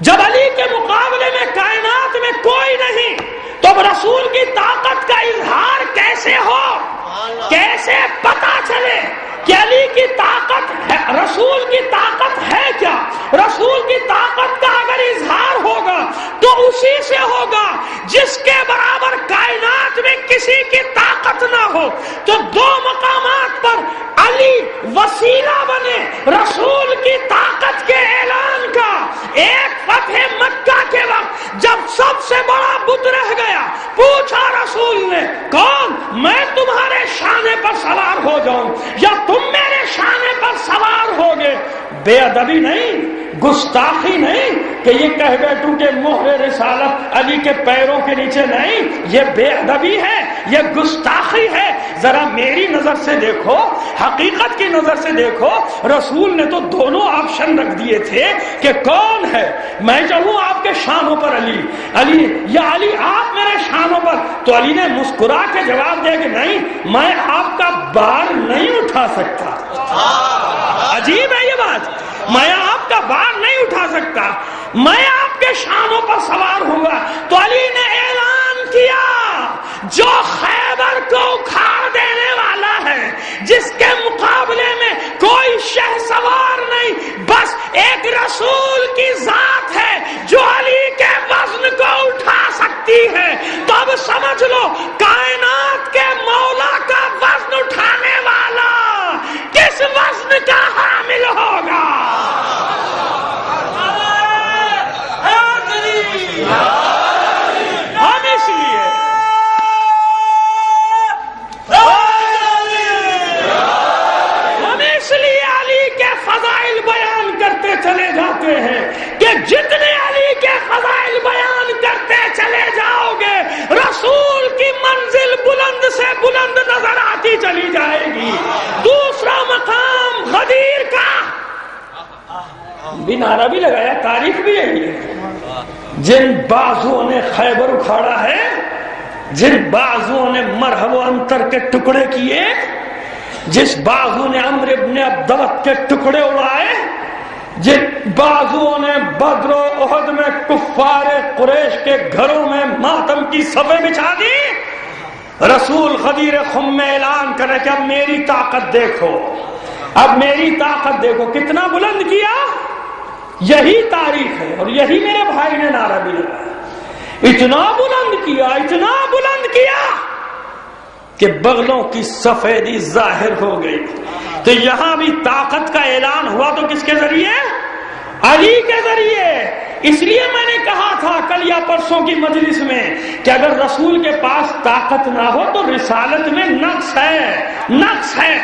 جب علی کے مقابلے میں کائنات میں کوئی نہیں تو اب رسول کی طاقت کا اظہار کیسے ہو؟ کیسے پتا چلے کہ علی کی طاقت ہے؟ رسول کی طاقت ہے کیا؟ رسول کی طاقت کا اگر اظہار ہوگا تو اسی سے ہوگا جس کے برابر کائنات میں کسی کی طاقت نہ ہو. تو دو مقامات پر علی وسیلہ بنے رسول کی طاقت کے اعلان کا. ایک فتح مکہ کے وقت جب سب سے بڑا بت رہ گیا، پوچھا رسول نے کون؟ میں تمہارے شانے پر سوار ہو جاؤں یا تم میرے شانے پر سوار ہوگے؟ بے ادبی نہیں، گستاخی نہیں کہ یہ کہہ بیٹھوں کہ مہر رسالت علی کے پیروں کے نیچے نہیں. یہ بے ادبی ہے، یہ گستاخی ہے. ذرا میری نظر سے دیکھو، حقیقت کی نظر سے دیکھو. رسول نے تو دونوں آپشن رکھ دیے تھے کہ کون ہے. میں چاہوں آپ کے شانوں پر علی یا علی آپ میرے شانوں پر. تو علی نے مسکرا کے جواب دیا کہ نہیں، میں آپ کا بار نہیں اٹھا سکتا. عجیب ہے یہ بات. میں آپ کا بار نہیں اٹھا سکتا، میں آپ کے شانوں پر سوار ہوں گا. تو علی نے اعلان کیا جو خیبر کو اکھاڑ دینے والا ہے، جس کے مقابلے میں کوئی شہ سوار نہیں، بس ایک رسول کی ذات ہے جو علی کے وزن کو اٹھا سکتی ہے. تو اب سمجھ لو کائنات کے مولا کا وزن اٹھانے والا کس وزن کا حامل ہوگا. ہم اس لیے علی کے فضائل بیان کرتے چلے جاتے ہیں کہ جتنے علی کے فضائل بیان کرتے چلے جاؤ گے رسول کی منزل بلند سے بلند نظر آتی چلی جائے گی. دوسرا مقام غدیر کا بھی نعرہ بھی لگایا، تاریخ بھی یہی ہے. جن بازوؤں نے خیبر اکھاڑا ہے، جن بازوؤں نے مرحب و انتر کے ٹکڑے کیے، جس بازو نے عمرو ابن عبدوت کے ٹکڑے اڑائے، جن بازوؤں نے بدر و احد میں کفار قریش کے گھروں میں ماتم کی صفیں بچھا دی، رسول غدیر خم میں اعلان کرے کہ اب میری طاقت دیکھو، اب میری طاقت دیکھو. کتنا بلند کیا. یہی تاریخ ہے اور یہی میرے بھائی نے نعرہ بھی لگایا. اتنا بلند کیا، اتنا بلند کیا کہ بغلوں کی سفیدی ظاہر ہو گئی. تو یہاں بھی طاقت کا اعلان ہوا تو کس کے ذریعے؟ علی کے ذریعے. اس لیے میں نے کہا تھا کل یا پرسوں کی مجلس میں کہ اگر رسول کے پاس طاقت نہ ہو تو رسالت میں نقص ہے.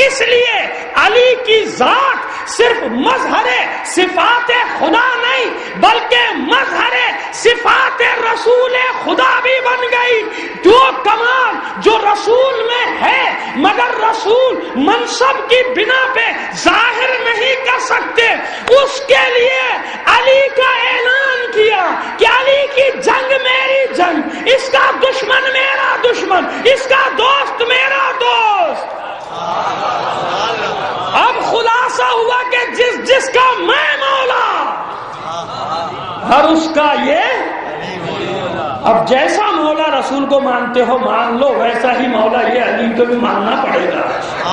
اس لیے علی کی ذات صرف مظہر صفات خدا نہیں بلکہ مظہر صفات رسول خدا بھی بن گئی. جو کمال جو رسول میں ہے مگر رسول منصب کی بنا پہ ظاہر نہیں کر سکتے، اس کے لیے علی کا اعلان کیا کہ علی کی جنگ میری جنگ، اس کا دشمن میرا دشمن، اس کا دوست میرا دوست. اب خدا اور اس کا یہ اب جیسا مولا رسول کو مانتے ہو مان لو، ویسا ہی مولا یہ علی کو بھی ماننا پڑے گا.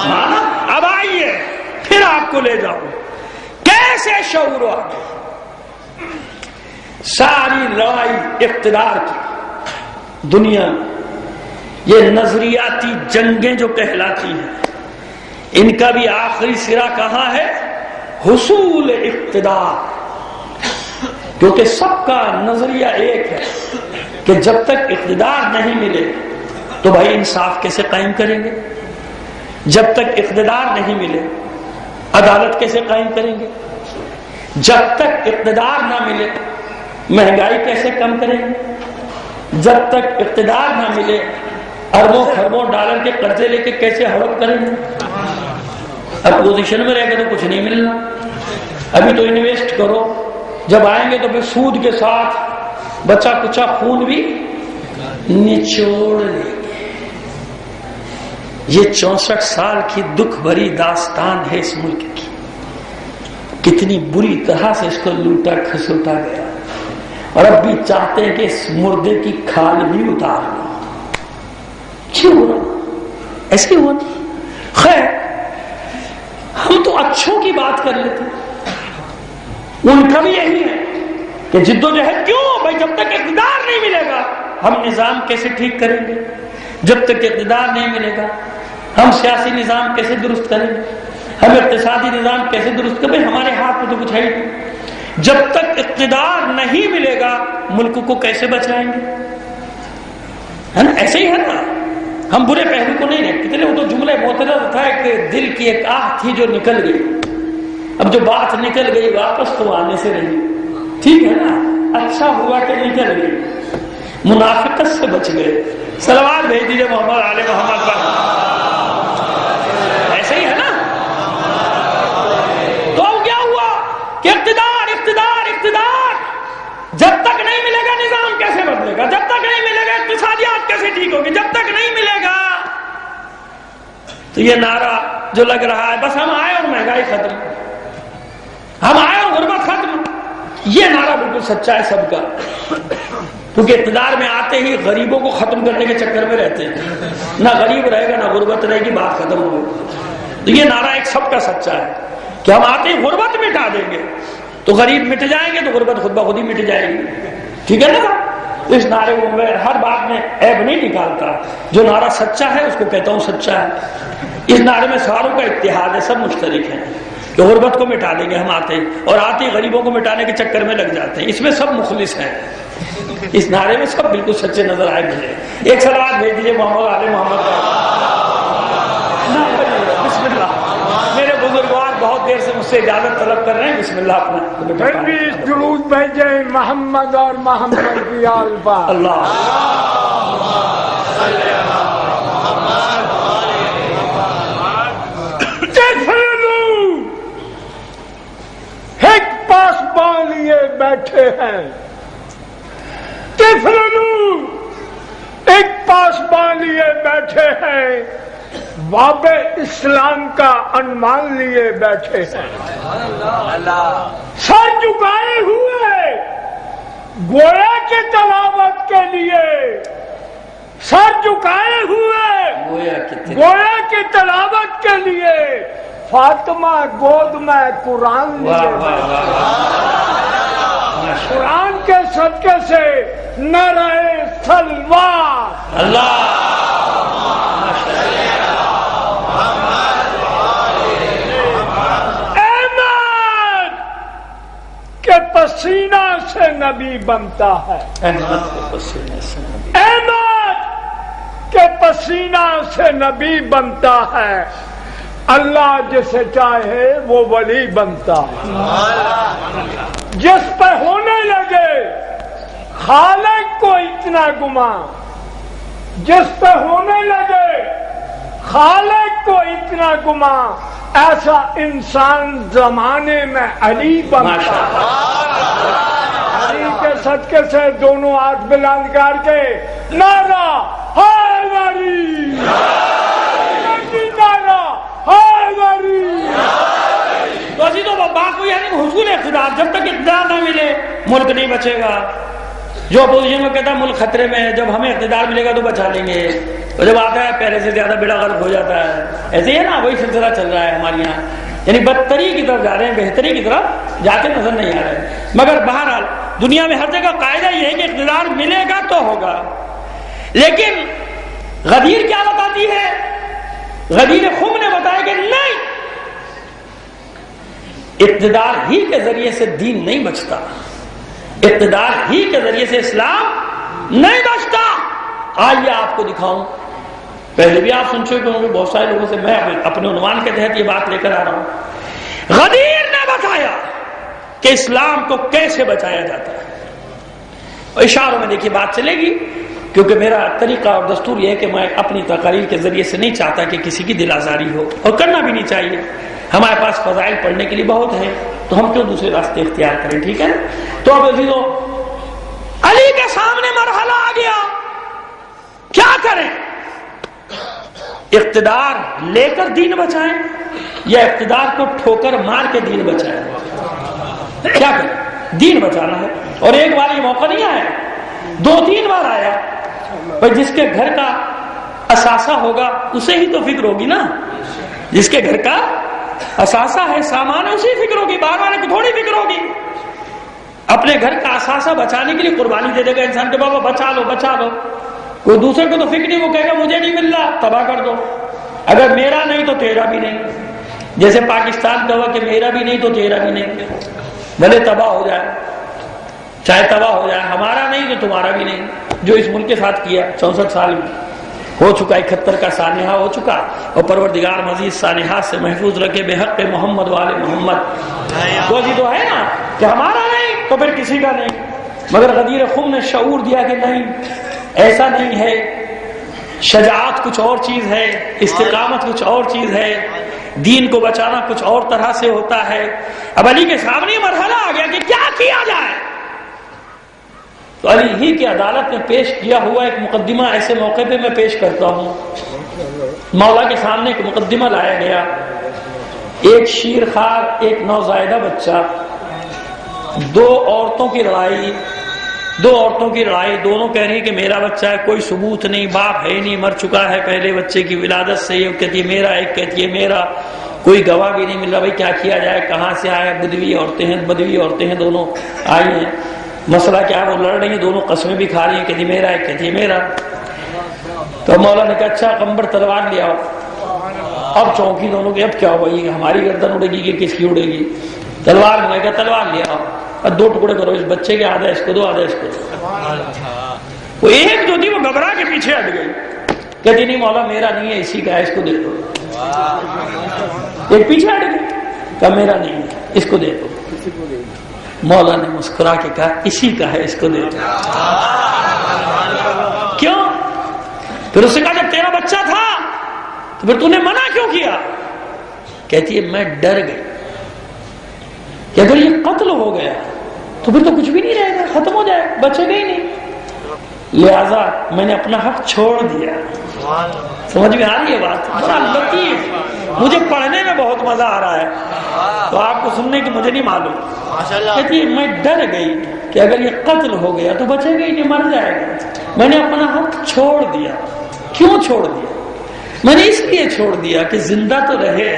مانا؟ اب آئیے پھر آپ کو لے جاؤں کیسے شعور آ گیا. ساری لڑائی اقتدار کی دنیا میں یہ نظریاتی جنگیں جو کہلاتی ہیں، ان کا بھی آخری سرا کہاں ہے؟ حصول اقتدار. کیونکہ سب کا نظریہ ایک ہے کہ جب تک اقتدار نہیں ملے تو بھائی انصاف کیسے قائم کریں گے؟ جب تک اقتدار نہیں ملے عدالت کیسے قائم کریں گے؟ جب تک اقتدار نہ ملے مہنگائی کیسے کم کریں گے؟ جب تک اقتدار نہ ملے اربوں خربوں ڈالر کے قرضے لے کے کیسے ہڑپ کریں گے؟ اپوزیشن میں رہ کے تو کچھ نہیں ملنا. ابھی تو انویسٹ کرو، جب آئیں گے تو پھر سود کے ساتھ بچا کچا خون بھی نچوڑ لیں گے. یہ 64 سال کی دکھ بھری داستان ہے اس ملک کی. کتنی بری طرح سے اس کو لوٹا کھسوٹا گیا، اور اب بھی چاہتے ہیں کہ اس مردے کی کھال بھی اتار لو. کیوں ہوا ایسے ہوا؟ خیر ہم تو اچھوں کی بات کر لیتے، ان کا بھی یہی ہے کہ جد و جہد کیوں بھائی، جب تک اقتدار نہیں ملے گا ہم نظام کیسے ٹھیک کریں گے؟ جب تک اقتدار نہیں ملے گا ہم سیاسی نظام کیسے درست کریں گے؟ ہم اقتصادی نظام کیسے درست کریں؟ بھائی ہمارے ہاتھ میں تو کچھ ہے ہی نہیں. جب تک اقتدار نہیں ملے گا ملک کو کیسے بچائیں گے؟ ہے نا؟ ایسے ہی ہے نا. ہم برے پہلو کو نہیں رکھتے تھے، وہ تو جملے معترض تھا کہ دل کی ایک آہ تھی جو نکل گئی. اب جو بات نکل گئی واپس تو آنے سے رہی. ٹھیک ہے نا؟ اچھا ہوا کہ نکل گئی، منافقت سے بچ گئے. صلوات بھیج دیجیے محمد آل محمد پر. ایسے ہی ہے نا؟ تو اب کیا ہوا کہ اقتدار اقتدار اقتدار جب تک نہیں ملے گا نظام کیسے بدلے گا؟ جب تک نہیں ملے گا اقتصادیات کیسے ٹھیک ہوگی؟ جب تک نہیں ملے گا تو یہ نعرہ جو لگ رہا ہے بس ہم آئے اور مہنگائی ختم، ہم آئے اور غربت ختم، یہ نعرہ بالکل سچا ہے سب کا. کیونکہ اقتدار میں آتے ہی غریبوں کو ختم کرنے کے چکر میں رہتے ہیں. نہ غریب رہے گا نہ غربت رہے گی، بات ختم ہو گئی. تو یہ نعرہ ایک سب کا سچا ہے کہ ہم آتے ہی غربت مٹا دیں گے تو غریب مٹ جائیں گے تو غربت خود بخود ہی مٹ جائے گی. ٹھیک ہے نا؟ اس نعرے کو میں ہر بات میں عیب نہیں نکالتا، جو نعرہ سچا ہے اس کو کہتا ہوں سچا ہے. اس نعرے میں ساروں کا اتحاد ہے، سب مشترک ہیں کہ غربت کو مٹا دیں گے ہم آتے ہی، اور آتے ہی غریبوں کو مٹانے کے چکر میں لگ جاتے ہیں. اس میں سب مخلص ہیں، اس نعرے میں سب بالکل سچے نظر آئے مجھے. ایک صلوات بھیج دیجیے محمد آل محمد کا. بسم اللہ. میرے بزرگوار بہت دیر سے مجھ سے اجازت طلب کر رہے ہیں. بسم اللہ اپنا درود بھیجیں محمد اور محمد کی آل پر. اللہ ایک پاسبان لیے بیٹھے ہیں، ایک پاسبان لیے بیٹھے ہیں، باب اسلام کا عنوان لیے بیٹھے ہیں. سر جھکائے ہوئے گویا کی تلاوت کے لیے، سر جھکائے ہوئے گویا کی تلاوت کے لیے، فاطمہ گود میں قرآن لیے. قرآن کے صدقے سے نعرہ سلوات. اللہ کہ پسینہ سے نبی بنتا ہے، احمد کے پسینہ سے نبی بنتا ہے. اللہ جسے چاہے وہ ولی بنتا ہے. جس پہ ہونے لگے خالق کو اتنا گمان، جس پہ ہونے لگے خالق کو اتنا گمان، ایسا انسان زمانے میں علی بنتا ہے. علی کے صدقے سے دونوں ہاتھ بلند کر کے نعرہ ہے علی، نعرہ ہے علی. تو بات کو یعنی حصول اقتدار، جب تک اقتدار نہ ملے ملک نہیں بچے گا. جو اپوزیشن کو کہتا ہے ملک خطرے میں ہے, جب ہمیں اقتدار ملے گا تو بچا لیں گے, اور جب آتا ہے پہلے سے زیادہ بیڑا غرق ہو جاتا ہے. ایسے ہی ہے نا, وہی سلسلہ چل رہا ہے ہمارے یہاں, یعنی بدتری کی طرف جا رہے ہیں, بہتری کی طرف جاتے نظر نہیں آ رہے. مگر بہرحال دنیا میں ہر جگہ قاعدہ یہ ہے کہ اقتدار ملے گا تو ہوگا. لیکن غدیر کیا بتاتی ہے؟ غدیر خم نے بتایا کہ نہیں, اقتدار ہی کے ذریعے سے دین نہیں بچتا, اقتدار ہی کے ذریعے سے اسلام نہیں بچتا. آئیے آپ کو دکھاؤں. پہلے بھی آپ سن چکے ہوں گے بہت سارے لوگوں سے, میں اپنے عنوان کے تحت یہ بات لے کر آ رہا ہوں. غدیر نے بتایا کہ اسلام کو کیسے بچایا جاتا ہے. اشاروں میں دیکھیے بات چلے گی, کیونکہ میرا طریقہ اور دستور یہ ہے کہ میں اپنی تقاریر کے ذریعے سے نہیں چاہتا کہ کسی کی دل آزاری ہو, اور کرنا بھی نہیں چاہیے. ہمارے پاس فضائل پڑھنے کے لیے بہت ہیں, تو ہم کیوں دوسرے راستے اختیار کریں, ٹھیک ہے. تو اب عزیزو, علی کے سامنے مرحلہ آ گیا, کیا کریں؟ اقتدار لے کر دین بچائیں یا اقتدار کو ٹھوکر مار کے دین بچائیں؟ کیا کریں؟ دین بچانا ہے. اور ایک بار یہ موقع نہیں آیا, 2-3 بار آیا. پر جس کے گھر کا اثاثہ ہوگا اسے ہی تو فکر ہوگی نا, جس کے گھر کا اثاثہ ہے, سامان ہے, اسی فکر ہوگی, باہر والے کو تھوڑی فکر ہوگی. اپنے گھر کا اثاثہ بچانے کے لیے قربانی دے دے گا انسان کے, بابا بچا لو بچا لو. کوئی دوسرے کو تو فکر نہیں, وہ کہے گا مجھے نہیں مل رہا, تباہ کر دو. اگر میرا نہیں تو تیرا بھی نہیں. جیسے پاکستان کا ہوا کہ میرا بھی نہیں تو تیرا بھی نہیں, بھلے تباہ ہو جائے, چاہے تباہ ہو جائے, ہمارا نہیں تو تمہارا بھی نہیں. جو اس ملک کے ساتھ کیا 64 سال میں ہو چکا, 71 کا سانحہ ہو چکا, اور پروردگار مزید سانحات سے محفوظ رکھے بے حق محمد والے محمد. وہ جی تو ہے نا کہ ہمارا نہیں تو پھر کسی کا نہیں. مگر غدیر خم نے شعور دیا کہ نہیں, ایسا نہیں ہے. شجاعت کچھ اور چیز ہے, استقامت کچھ اور چیز ہے, دین کو بچانا کچھ اور طرح سے ہوتا ہے. اب علی کے سامنے مرحلہ آ گیا کہ کیا کیا جائے. تو علی ہی کی عدالت میں پیش کیا ہوا ایک مقدمہ ایسے موقع پہ میں پیش کرتا ہوں. مولا کے سامنے ایک مقدمہ لایا گیا, ایک شیرخوار, ایک نوزائیدہ بچہ, 2 عورتوں کی لڑائی, دونوں کہہ رہی ہیں کہ میرا بچہ ہے, کوئی ثبوت نہیں, باپ ہے نہیں, مر چکا ہے پہلے بچے کی ولادت سے. یہ کہتی ہے میرا, ایک کہتی ہے میرا, کوئی گواہ بھی نہیں مل رہا. بھائی کیا کیا جائے, کہاں سے آیا؟ بدوی عورتیں ہیں دونوں آئی ہیں. مسئلہ کیا ہے؟ وہ لڑ رہی ہیں, دونوں قسمیں بھی کھا رہی ہیں, کہتی میرا, ایک کہتی ہے میرا. تو مولا نے کہا اچھا قمبر تلوار لے آؤ. اب چونکی دونوں کی, اب کیا ہوا, یہ ہماری گردن اڑے گی کہ کس کی اڑے گی؟ تلوار میں کہا تلوار لے آؤ, اب 2 ٹکڑے کرو, اس بچے کے آدھا اس کو دو, آدھا اس کو دو. وہ ایک جو تھی وہ گھبرا کے پیچھے ہٹ گئی, کہتی نہیں مولا میرا نہیں ہے, اسی کا ہے, اس کو دے دو. ایک پیچھے ہٹ گئی, کہا میرا نہیں ہے, اس کو دے دو. مولا نے مسکرا کے کہا اسی کا ہے, اس کو دے دو. کیوں؟ پھر اس نے کہا جب تیرا بچہ تھا تو پھر تو نے منع کیوں کیا؟ کہتی ہے میں ڈر گئی کہ اگر یہ قتل ہو گیا تو پھر تو کچھ بھی نہیں رہے گا, ختم ہو جائے, بچے گا ہی نہیں, لہذا میں نے اپنا حق چھوڑ دیا. سمجھ میں آ رہی ہے بات؟ بڑا لطیف, مجھے پڑھنے میں بہت مزہ آ رہا ہے, تو آپ کو سننے کی مجھے نہیں معلوم. کہتی ہے میں ڈر گئی کہ اگر یہ قتل ہو گیا تو بچے گا ہی نہیں, مر جائے گا. میں نے اپنا حق چھوڑ دیا. کیوں چھوڑ دیا؟ میں نے اس لیے چھوڑ دیا کہ زندہ تو رہے,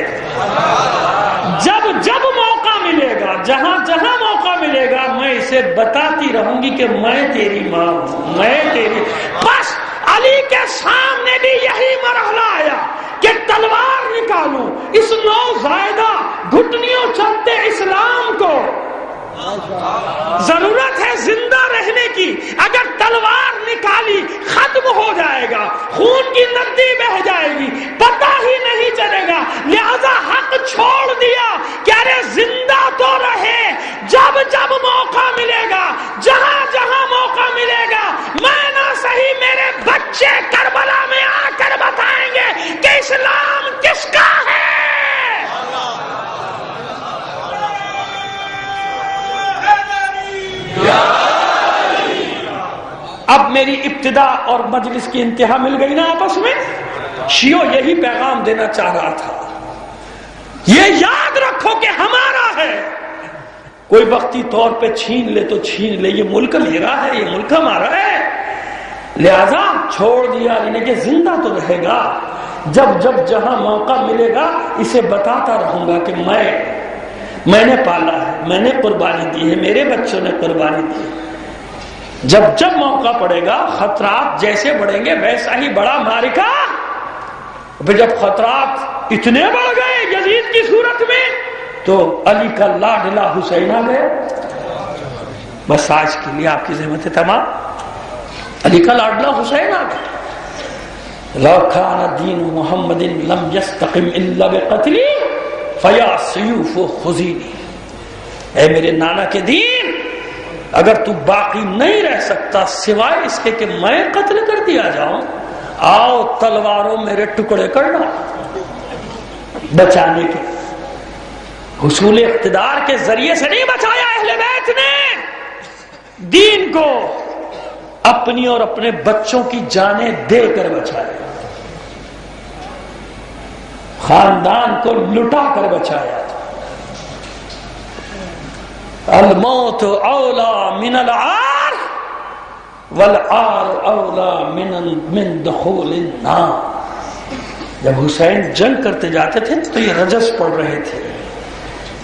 جب موقع ملے گا, جہاں موقع ملے گا, میں اسے بتاتی رہوں گی کہ میں تیری ماں ہوں, میں تیری. بس علی کے سامنے بھی یہی مرحلہ آیا کہ تلوار نکالوں, اس نوزائیدہ گھٹنیوں چلتے اسلام کو ضرورت ہے زندہ رہنے کی. اگر تلوار نکالی ختم ہو جائے گا, خون کی ندی بہہ جائے گی, پتہ ہی نہیں چلے گا. لہذا حق چھوڑ دیا کہ ارے زندہ تو رہے, جب موقع ملے گا, جہاں موقع ملے گا, میں نہ صحیح میرے بچے کربلا میں آ کر بتائیں گے کہ اسلام کس کا ہے. اب میری ابتدا اور مجلس کی انتہا مل گئی نا آپس میں. شیعو یہی پیغام دینا چاہ رہا تھا, یہ یاد رکھو کہ ہمارا ہے, کوئی وقتی طور پہ چھین لے تو چھین لے، یہ ملک میرا ہے، یہ ملک ہمارا ہے، لہذا چھوڑ دیا انہیں کہ زندہ تو رہے گا، جب جب جہاں موقع ملے گا اسے بتاتا رہوں گا کہ میں نے پالا ہے، میں نے قربانی دی ہے، میرے بچوں نے قربانی دی ہے۔ جب جب موقع پڑے گا، خطرات جیسے بڑھیں گے ویسا ہی بڑا معرکہ، پھر جب خطرات اتنے بڑھ گئے یزید کی صورت میں تو علی کا لاڈلا حسین آ گیا۔ بس آج کے لیے آپ کی زحمتیں تمام، علی کا لاڈلا حسین آ گیا۔ لو کان دین محمد لم یستقم الا بقتلی فیا سیوف خذینی، اے میرے نانا کے دین، اگر تو باقی نہیں رہ سکتا سوائے اس کے کہ میں قتل کر دیا جاؤں، آؤ تلواروں میرے ٹکڑے کرنا۔ بچانے کے حصول اقتدار کے ذریعے سے نہیں بچایا اہل بیت نے، دین کو اپنی اور اپنے بچوں کی جانیں دے کر بچایا، خاندان کو لٹا کر بچایا۔ الموت اولا من العار والعار اولا من دخول النار۔ جب حسین جنگ کرتے جاتے تھے تو یہ رجس پڑھ رہے تھے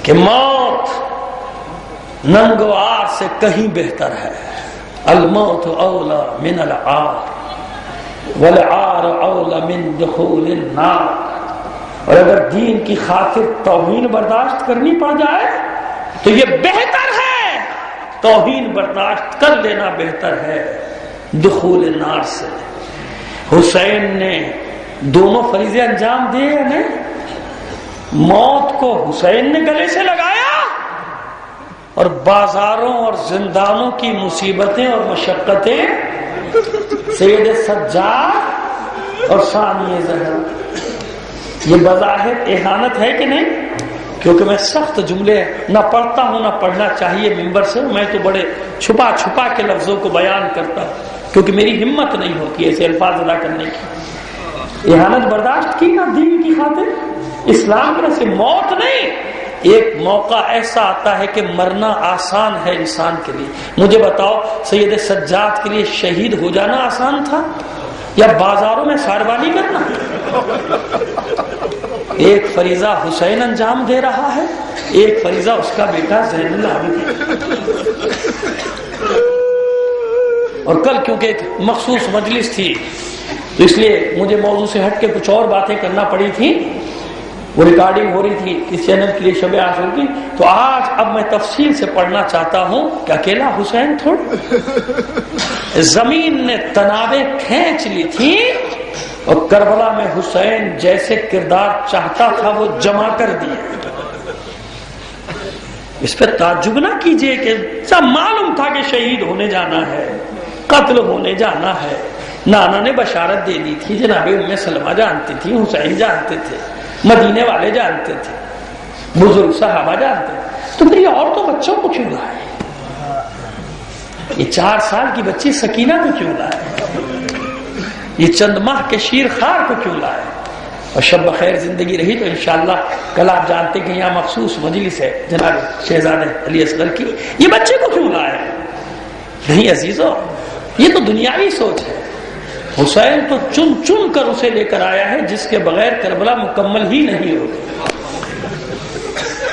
کہ موت ننگوار سے کہیں بہتر ہے، الموت اولا من العار والعار اولا من دخول النار۔ اور اگر دین کی خاطر توہین برداشت کرنی پڑ جائے تو یہ بہتر ہے، توہین برداشت کر لینا بہتر ہے دخول النار سے۔ حسین نے دونوں فریضے انجام دیے یا نہیں؟ موت کو حسین نے گلے سے لگایا اور بازاروں اور زندانوں کی مصیبتیں اور مشقتیں سید سجاد اور ثانی زہرا۔ یہ بظاہر اہانت ہے کہ نہیں؟ کیونکہ میں سخت جملے نہ پڑھتا ہوں نہ پڑھنا چاہیے ممبر سے، میں تو بڑے چھپا چھپا کے لفظوں کو بیان کرتا ہوں کیونکہ میری ہمت نہیں ہوتی ایسے الفاظ ادا کرنے کی۔ اہانت برداشت کی نا دین کی خاطر، اسلام کی سے موت نہیں۔ ایک موقع ایسا آتا ہے کہ مرنا آسان ہے انسان کے لیے۔ مجھے بتاؤ سید سجاد کے لیے شہید ہو جانا آسان تھا یا بازاروں میں ساربانی کرنا؟ ایک فریضہ حسین انجام دے رہا ہے، ایک فریضہ اس کا بیٹا زین العابدین۔ اور کل کیونکہ ایک مخصوص مجلس تھی تو اس لیے مجھے موضوع سے ہٹ کے کچھ اور باتیں کرنا پڑی تھی، وہ ریکارڈنگ ہو رہی تھی اس چینل کے لیے شب عاشور کی، تو آج اب میں تفصیل سے پڑھنا چاہتا ہوں کہ اکیلا حسین تھوڑا، زمین نے تنابیں کھینچ لی تھی اور کربلا میں حسین جیسے کردار چاہتا تھا وہ جمع کر دیے۔ اس پہ تعجب نہ کیجئے کہ سب معلوم تھا کہ شہید ہونے جانا ہے، قتل ہونے جانا ہے، نانا نے بشارت دے دی تھی، جناب ام سلمہ جانتی تھی، حسین جانتے تھے، مدینے والے جانتے تھے، بزرگ صحابہ جانتے تھے، تو پھر یہ عورتوں بچوں کو کیوں لائے؟ یہ 4 سال کی بچی سکینہ کو کیوں لائے؟ یہ چند ماہ کے شیر خار کو کیوں لائے؟ اور شب بخیر زندگی رہی تو انشاءاللہ کل آپ جانتے کہ یہاں مخصوص مجلس ہے جناب شہزادہ علی اصغر کی، یہ بچے کو کیوں لائے؟ نہیں عزیزو، یہ تو دنیاوی سوچ ہے۔ حسین تو چن چن کر اسے لے کر آیا ہے جس کے بغیر کربلا مکمل ہی نہیں ہوگی۔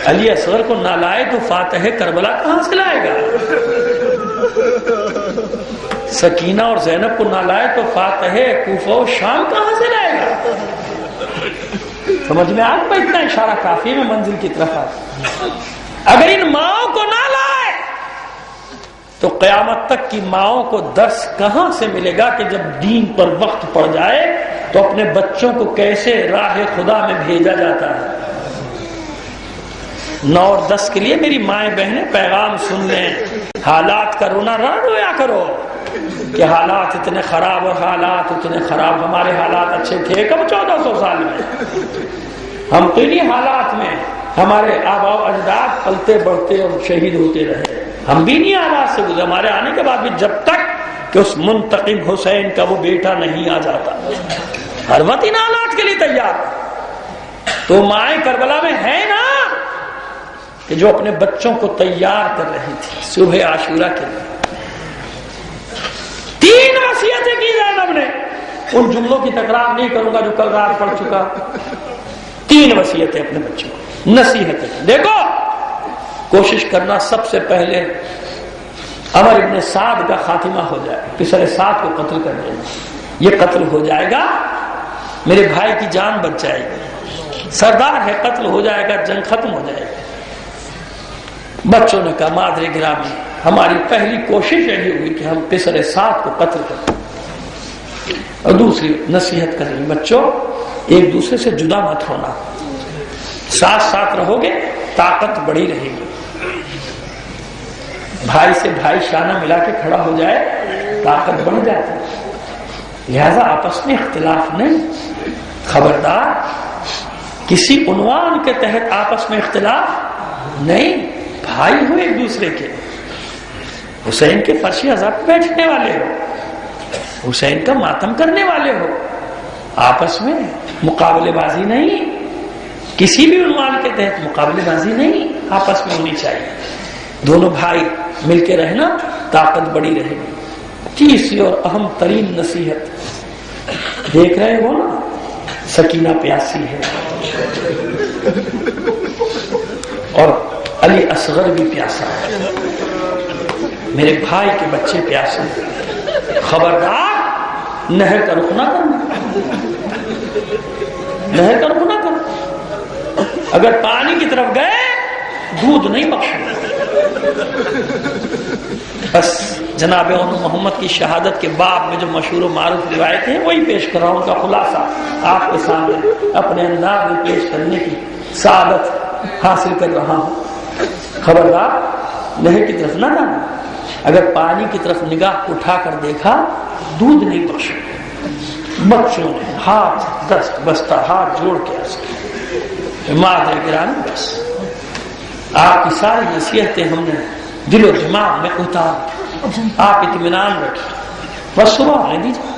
علی اصغر کو نہ لائے تو فاتح کربلا کہاں سے لائے گا؟ سکینہ اور زینب کو نہ لائے تو فاتح کوفہ و شام کہاں سے لائے گا؟ سمجھ میں آج میں اتنا اشارہ کافی میں منزل کی طرف آتا۔ اگر ان ماؤں کو نہ لائے تو قیامت تک کی ماؤں کو درس کہاں سے ملے گا کہ جب دین پر وقت پڑ جائے تو اپنے بچوں کو کیسے راہ خدا میں بھیجا جاتا ہے۔ 9 اور 10 کے لیے میری مائیں بہنیں پیغام سن لیں، حالات کا رونا نہ رویا کرو کہ حالات اتنے خراب اور حالات اتنے خراب، ہمارے حالات اچھے تھے کب 1400 سال میں؟ ہم تو انہیں حالات میں ہمارے آباء و اجداد پلتے بڑھتے اور شہید ہوتے رہے، ہم بھی نہیں حالات سے گزرے، ہمارے آنے کے بعد بھی جب تک کہ اس منتقم حسین کا وہ بیٹا نہیں آ جاتا، ہر وقت ان حالات کے لیے تیار۔ تو مائیں کربلا میں ہے نا، کہ جو اپنے بچوں کو تیار کر رہی تھی صبح عاشورہ کے لیے. 3 وصیتیں کی زینب نے. ان جملوں کی تکرار نہیں کروں گا جو کل رات پڑھ چکا. 3 وصیتیں اپنے بچوں کو، نصیحتیں. دیکھو کوشش کرنا سب سے پہلے عمر ابن سعد کا خاتمہ ہو جائے. پسر سعد کو قتل کر دینا. یہ قتل ہو جائے گا میرے بھائی کی جان بچ جائے گی. سردار ہے، قتل ہو جائے گا، جنگ ختم ہو جائے گی. بچوں نے کہا مادر گرامی ہماری پہلی کوشش یہی ہوئی کہ ہم پسر سعد کو قتل کریں. اور دوسری نصیحت کریں بچوں ایک دوسرے سے جدا مت ہونا، ساتھ ساتھ رہو گے طاقت بڑی رہے گی. بھائی سے بھائی شانہ ملا کے کھڑا ہو جائے طاقت بڑھ جاتی ہے. لہذا آپس میں اختلاف نہیں. خبردار کسی عنوان کے تحت آپس میں اختلاف نہیں. بھائی ہو ایک دوسرے کے. حسین کے فرش عزا پہ بیٹھنے والے ہو، حسین کا ماتم کرنے والے ہو. آپس میں مقابلے بازی نہیں، کسی بھی عنوان کے تحت مقابلے بازی نہیں آپس میں ہونی چاہیے. دونوں بھائی مل کے رہنا طاقت بڑی رہے گی. تیسری اور اہم ترین نصیحت دیکھ رہے ہو نا، سکینہ پیاسی ہے اور علی اصغر بھی پیاسا ہے. میرے بھائی کے بچے پیاسے ہیں. خبردار نہر کا رخ نہ کرنا، نہر کا رخ نہ کرنا. اگر پانی کی طرف گئے دودھ نہیں بخشنا. بس جناب محمد کی شہادت کے باب میں جو مشہور و معروف روایتیں ہیں وہی پیش کر رہا ہوں. ان کا خلاصہ آپ کے سامنے اپنے انداز میں پیش کرنے کی سعادت حاصل کر رہا ہوں. خبردار نہر کی طرف نہ جانا. اگر پانی کی طرف نگاہ اٹھا کر دیکھا دودھ نہیں بخشا. بچوں نے ہاتھ دست بستہ ہاتھ جوڑ کے مادر گرامی بس آپ کی ساری نصیحتیں ہم نے دل و دماغ میں اتار. آپ اطمینان رکھیں بس صبح ہونے دیجیے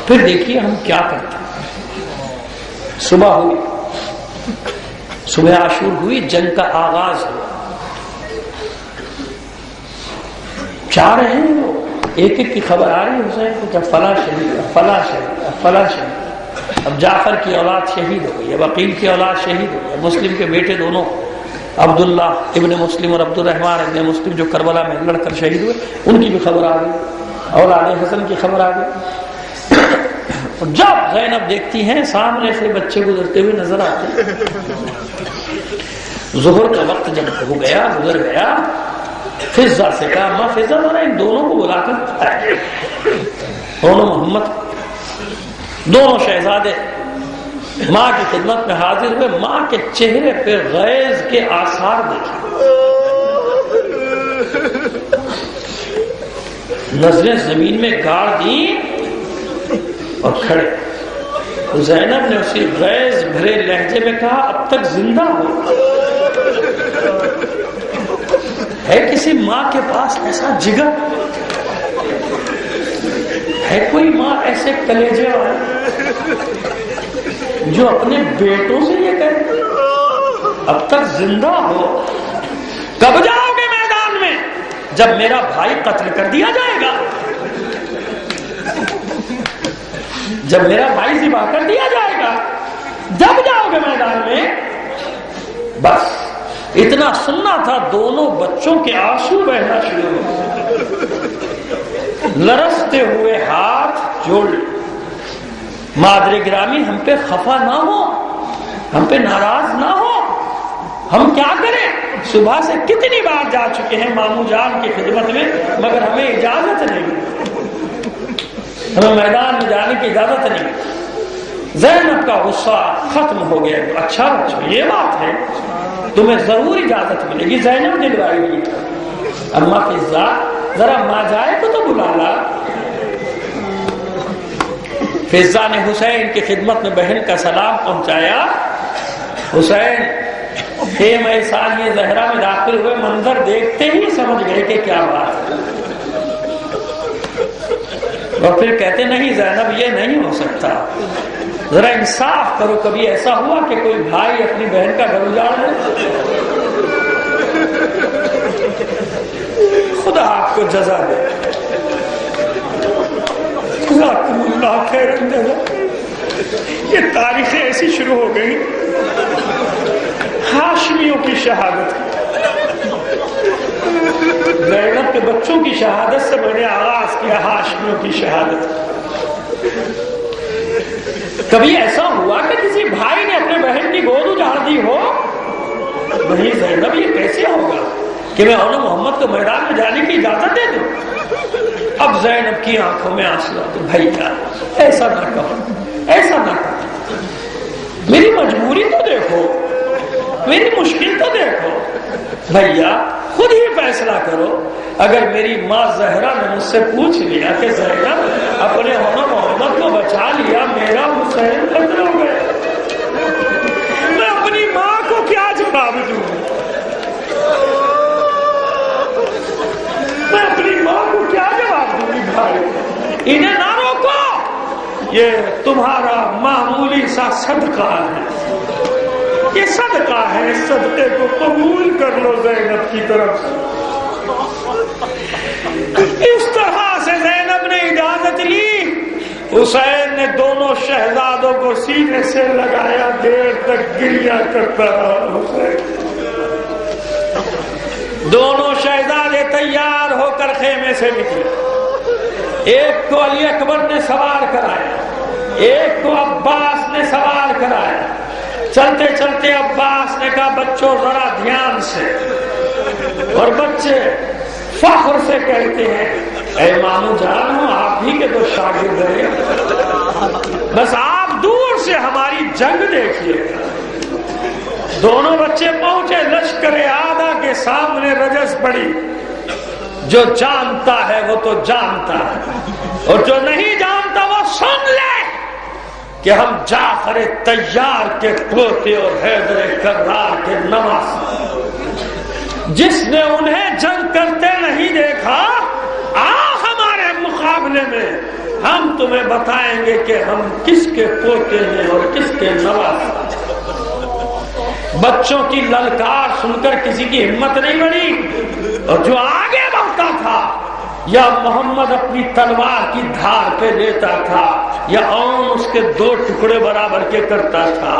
پھر دیکھیے ہم کیا کرتے ہیں. صبح ہوئی، صبح عاشور ہوئی، جنگ کا آغاز ہوا. چاہ رہے ہیں وہ ایک ایک کی خبر آ رہی ہے حسین کو کہ فلاں شہید فلاں شہید فلاں شہید. اب جعفر کی اولاد شہید ہو گئی، اب عقیل کی اولاد شہید ہو گئی. مسلم کے بیٹے دونوں عبداللہ ابن مسلم اور عبد الرحمن ابن مسلم جو کربلا میں لڑ کر شہید ہوئے ان کی بھی خبر آ گئی. اولاد حسن کی خبر آ گئی. جب زینب دیکھتی ہیں سامنے سے بچے گزرتے ہوئے نظر آتے ہیں. ظہر کا وقت جب ہو گیا گزر گیا، فضہ سے کہا ماں فضہ ذرا ان دونوں کو بلا کر دونوں محمد دونوں شہزادے ماں کی خدمت میں حاضر ہوئے. ماں کے چہرے پہ غیظ کے آثار دیکھے، نظریں زمین میں گاڑ دیں اور کھڑے. زینب نے اسی غیظ بھرے لہجے میں کہا اب تک زندہ ہو. ہے کسی ماں کے پاس ایسا جگر؟ ہے کوئی ماں ایسے کلیجے والی جو اپنے بیٹوں سے یہ کہے اب تک زندہ ہو؟ کب جاؤ گے میدان میں؟ جب میرا بھائی قتل کر دیا جائے گا، جب میرا بھائی ذبح کر دیا جائے گا جب جاؤ گے میدان میں. بس اتنا سننا تھا. دونوں بچوں کے آنسو بہنا شروع ہو، لرزتے ہوئے ہاتھ جوڑ. مادر گرامی ہم پہ خفا نہ ہو، ہم پہ ناراض نہ ہو. ہم کیا کریں؟ صبح سے کتنی بار جا چکے ہیں مامو جان کی خدمت میں مگر ہمیں اجازت نہیں، ہمیں میدان میں جانے کی اجازت نہیں. زینب کا غصہ ختم ہو گیا. اچھا بچوں یہ بات ہے تمہیں ضرور اجازت ملے گی. زینب نے دلوائی گئی اما فضہ ذرا ماں جائے تو بلا لا. فضہ نے حسین کی خدمت میں بہن کا سلام پہنچایا. حسین خیمہ ثانیہ زہرا میں داخل ہوئے، منظر دیکھتے ہی سمجھ گئے کہ کیا بات ہے. اور پھر کہتے نہیں زینب یہ نہیں ہو سکتا، ذرا انصاف کرو. کبھی ایسا ہوا کہ کوئی بھائی اپنی بہن کا گھر اجاڑ دے؟ خدا آپ کو جزا دے. جزاکم اللہ خیر. یہ تاریخیں ایسی شروع ہو گئی. ہاشمیوں کی شہادت, زینب کے بچوں کی شہادت سے میں نے آغاز کیا ہاشمیوں کی شہادت. کبھی ایسا ہوا کہ کسی بھائی نے اپنے بہن کی گود اجاڑ دی ہو؟ نہیں زینب, یہ کیسے ہوگا کہ میں انہیں محمد کو میدان میں جانے کی اجازت دے دوں؟ اب زینب کی آنکھوں میں آنسو آتے. بھائی ایسا نہ کہو, ایسا نہ کہو, میری مجبوری تو دیکھو, میری مشکل تو دیکھو. بھیا خود ہی فیصلہ کرو. اگر میری ماں زہرا نے مجھ سے پوچھ لیا کہ زینب اپنے ہونا محمد کو بچا لیا, میرا حسین قتل ہو گئے, میں اپنی ماں کو کیا جواب دوں؟ میں اپنی ماں کو کیا جواب دوں گی؟ بھائی انہیں نہ روکو, یہ تمہارا معمولی سا صدقہ ہے, یہ صدقہ ہے, صدقے کو قبول کر لو زینب کی طرف سے. اس طرح سے زینب نے اجازت لی. حسین نے دونوں شہزادوں کو سینے سے لگایا, دیر تک گریا کرتا رہا حسین. دونوں شہزادے تیار ہو کر خیمے سے نکلے. ایک کو علی اکبر نے سوار کرایا, ایک کو عباس نے سوار کرایا. چلتے چلتے عباس نے کہا بچوں ذرا دھیان سے. اور بچے فخر سے کہتے ہیں اے مامو جان ہو, آپ ہی کے تو شاگرد ہیں, بس آپ دور سے ہماری جنگ دیکھیے. دونوں بچے پہنچے لشکر اعداء کے سامنے. رجس پڑی. جو جانتا ہے وہ تو جانتا ہے, اور جو نہیں جانتا وہ سن لے کہ ہم جعفر طیار کے پوتے اور حیدر کرار کے نواسے. جس نے انہیں جنگ کرتے نہیں دیکھا, آ ہمارے مقابلے میں, ہم تمہیں بتائیں گے کہ ہم کس کے پوتے ہیں اور کس کے نواسے. بچوں کی للکار سن کر کسی کی ہمت نہیں بڑھی, اور جو آگے بڑھتا تھا یا محمد اپنی تلوار کی دھار پہ لیتا تھا یا اون اس کے 2 ٹکڑے برابر کے کرتا تھا.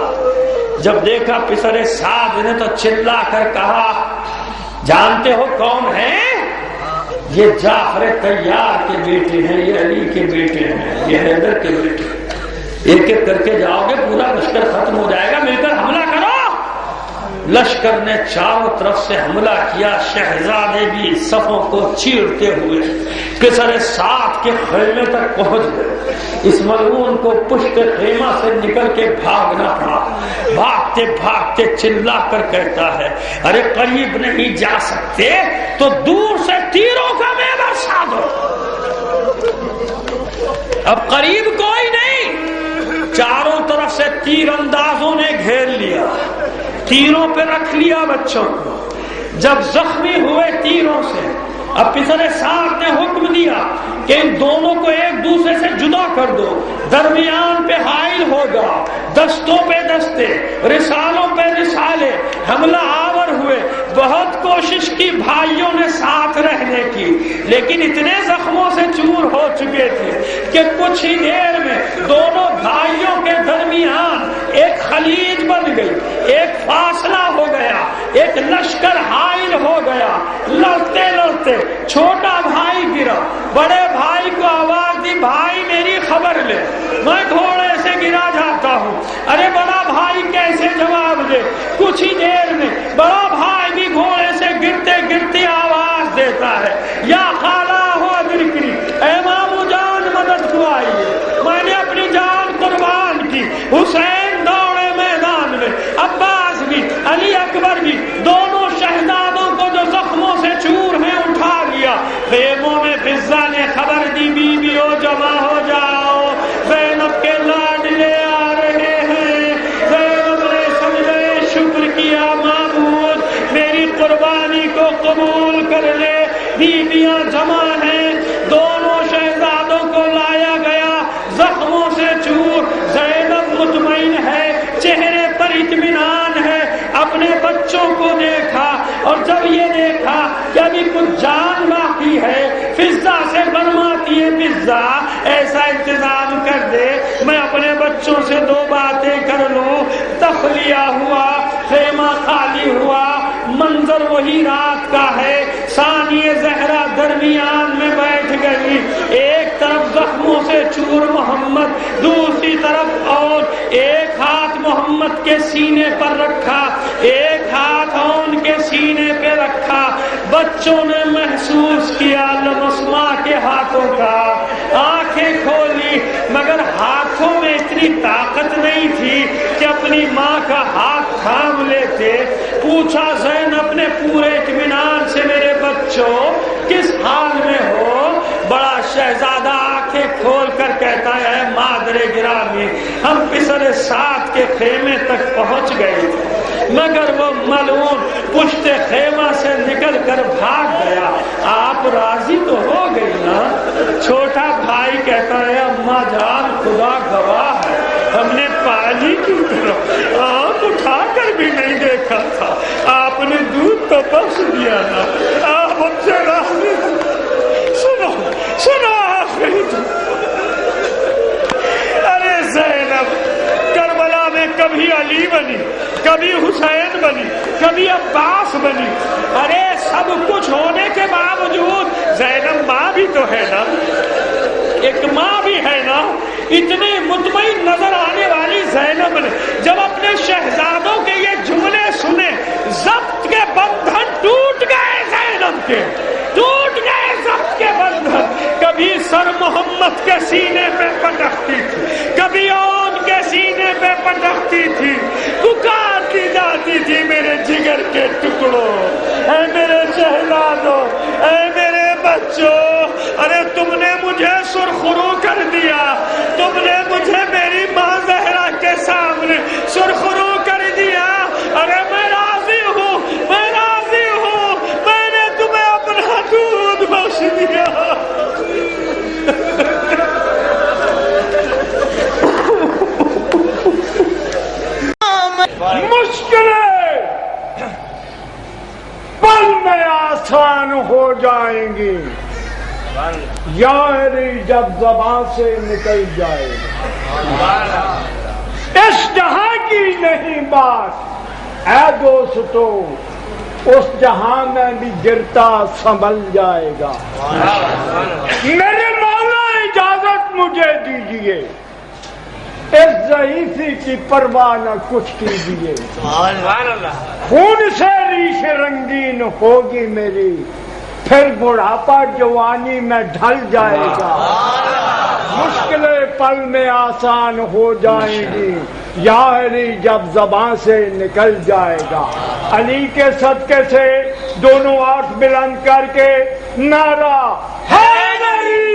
جب دیکھا پسر سعد نے تو چلا کر کہا جانتے ہو کون ہیں؟ یہ جعفر طیار کے بیٹے ہیں, یہ علی کے بیٹے ہیں, یہ حیدر کے بیٹے ہیں. ایک ایک کر کے جاؤ گے پورا لشکر ختم ہو جائے گا, مل کر حملہ کرو. لشکر نے چاروں طرف سے حملہ کیا. شہزادے بھی صفوں کو چیرتے ہوئے پسر سعد کے خیمے تک پہنچ گئے. اس ملعون کو پشت خیمہ سے نکل کے بھاگنا پڑا. بھاگتے بھاگتے چلا کر کہتا ہے ارے قریب نہیں جا سکتے تو دور سے تیروں کا میں برسا دو. اب قریب کوئی نہیں, چاروں طرف سے تیر اندازوں نے گھیر لیا, تیروں پہ رکھ لیا بچوں کو. جب زخمی ہوئے تیروں سے, اب پسر سعد نے حکم دیا کہ ان دونوں کو ایک دوسرے سے جدا کر دو. درمیان پہ حائل ہوگا, دستوں پہ دستے, رسالوں پہ رسالے. حملہ آور ہوئے. بہت کوشش کی بھائیوں نے ساتھ رہنے کی, لیکن اتنے زخموں سے چور ہو چکے تھے کہ کچھ ہی دیر میں دونوں بھائیوں کے درمیان ایک خلیج بن گئی, ایک فاصلہ ہو گیا, ایک لشکر حائل ہو گیا. لڑتے لڑتے چھوٹا بھائی گرا, بڑے بھائی کو آواز دی بھائی میری خبر لے, میں گھوڑے سے گرا جاتا ہوں. ارے بڑا بھائی کیسے جواب دے؟ کچھ ہی دیر میں بڑا بھائی بھی گھوڑے سے گرتے گرتے آواز دیتا ہے یا خالہ ہو ادرکنی, اے مامو جان مدد کو آئیے, میں نے اپنی جان قربان کی. حسین دوڑے میدان میں, عباس بھی, علی اکبر بھی, دونوں شہزادوں کو جو زخموں سے چور ہیں اٹھا لیا. خیموں میں فضا نے خبر دی بیویوں جمع ہو جاؤ, زینب کے لاڈلے آ رہے ہیں. زینب نے سجدہ شکر کیا, معبود میری قربانی کو قبول کر لے. بیویاں جمع ہیں, دونوں شہزادوں کو لایا گیا, زخموں سے چور. زینب مطمئن ہے, چہرے پر اطمینان ہے, اپنے بچے بچوں کو دیکھا اور جب یہ دیکھا کہ ابھی کچھ جان باقی ہے، فضا سے فرماتی ہے فضا ایسا انتظام کر دے میں اپنے بچوں سے دو باتیں کر لوں۔ تخلیہ ہوا، خیمہ خالی ہوا، منظر وہی رات کا ہے، ثانی زہرا درمیان میں بیٹھ گئی، ایک طرف زخموں سے چور محمد، دوسری طرف اور ایک ہاتھ محمد کے سینے پر رکھا، ایک ہاتھ ان کے سینے پہ رکھا۔ بچوں نے محسوس کیا لمس ماں کے ہاتھوں کا، آنکھیں کھولی مگر ہاتھوں میں اتنی طاقت نہیں تھی کہ اپنی ماں کا ہاتھ تھام لیتے۔ پوچھا زینب نے پورے اطمینان سے میرے بچوں کس حال میں ہو؟ بڑا شہزادہ آنکھیں کھول کر کہتا ہے مادر گرامی ہم پسر سات کے خیمے تک پہنچ گئے تھے مگر وہ ملعون پشت خیمہ سے نکل کر بھاگ گیا۔ آپ راضی تو ہو گئی نا؟ چھوٹا بھائی کہتا ہے اماں جان خدا گواہ ہے ہم نے پانی کی طرف آنکھ اٹھا کر بھی نہیں دیکھا تھا، آپ نے دودھ تو بخش دیا نا، آپ ہم سے راضی ہو۔ سنو آخری ارے زینب کربلا میں کبھی علی بنی، کبھی حسین بنی، کبھی عباس بنی، ارے سب کچھ ہونے کے باوجود زینب ماں بھی تو ہے نا، ایک ماں بھی ہے نا۔ اتنے مطمئن نظر آنے والی زینب نے جب اپنے شہزادوں کے یہ جملے سنے ضبط کے بندھن ٹوٹ گئے، زینب کے ٹوٹ گئے ضبط کے بندھن۔ کبھی سر محمد کے سینے پہ پٹکتی تھی، کبھی اون کے سینے پہ پٹکتی تھی، پکارتی جاتی تھی میرے جگر کے ٹکڑوں، اے میرے شہزادوں، اے میرے بچوں، ارے تم نے مجھے سرخرو کر دیا، تم نے مجھے میری ماں زہرا کے سامنے سرخرو کر دیا، ارے میں راضی ہوں، میں راضی ہوں، میں نے تمہیں اپنا دودھ بخش دیا۔ مشکلیں پل میں آسان ہو جائیں گی، یاری جب زبان سے نکل جائے گا۔ اس جہاں کی نہیں بات اے دوستو، اس جہاں میں بھی گرتا سنبھل جائے گا۔ میرے مولا اجازت مجھے دیجیے، اس ضعیفی کی پرواہ نہ کچھ کیجیے، خون سے ریش رنگین ہوگی میری، پھر بڑھاپا جوانی میں ڈھل جائے گا، مشکلیں پل میں آسان ہو جائیں گی، یاری جب زبان سے نکل جائے گا۔ علی کے صدقے سے دونوں ہاتھ بلند کر کے نعرہ حیدری۔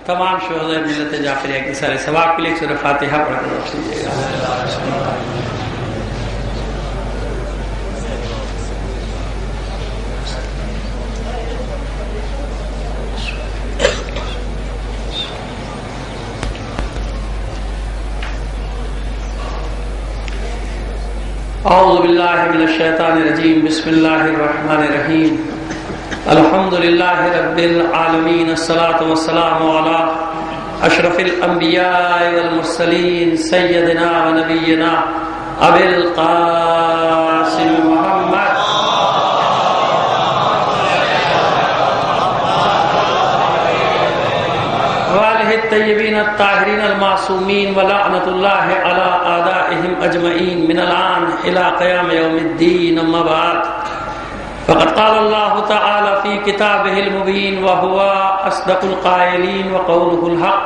تمام شہداء ملت جعفریہ کی سارے ثواب کے لیے سورہ فاتحہ پڑھ کر روش لیجیے گا۔ اعوذ باللہ من الشیطان الرجیم، بسم اللہ الرحمن الرحیم، الحمد للہ رب العالمین، الصلاة والسلام علی اشرف الانبیاء والمرسلین، سیدنا و نبینا ابی القاسم محمد وآلہ الطیبین الطاہرین المعصومین، ولعنۃ اللہ علی اعدائہم اجمعین من الآن الی قیام یوم الدین، اما بعد فقد قال اللہ تعالی فی کتابہ المبین وہو اصدق القائلین وقولہ الحق۔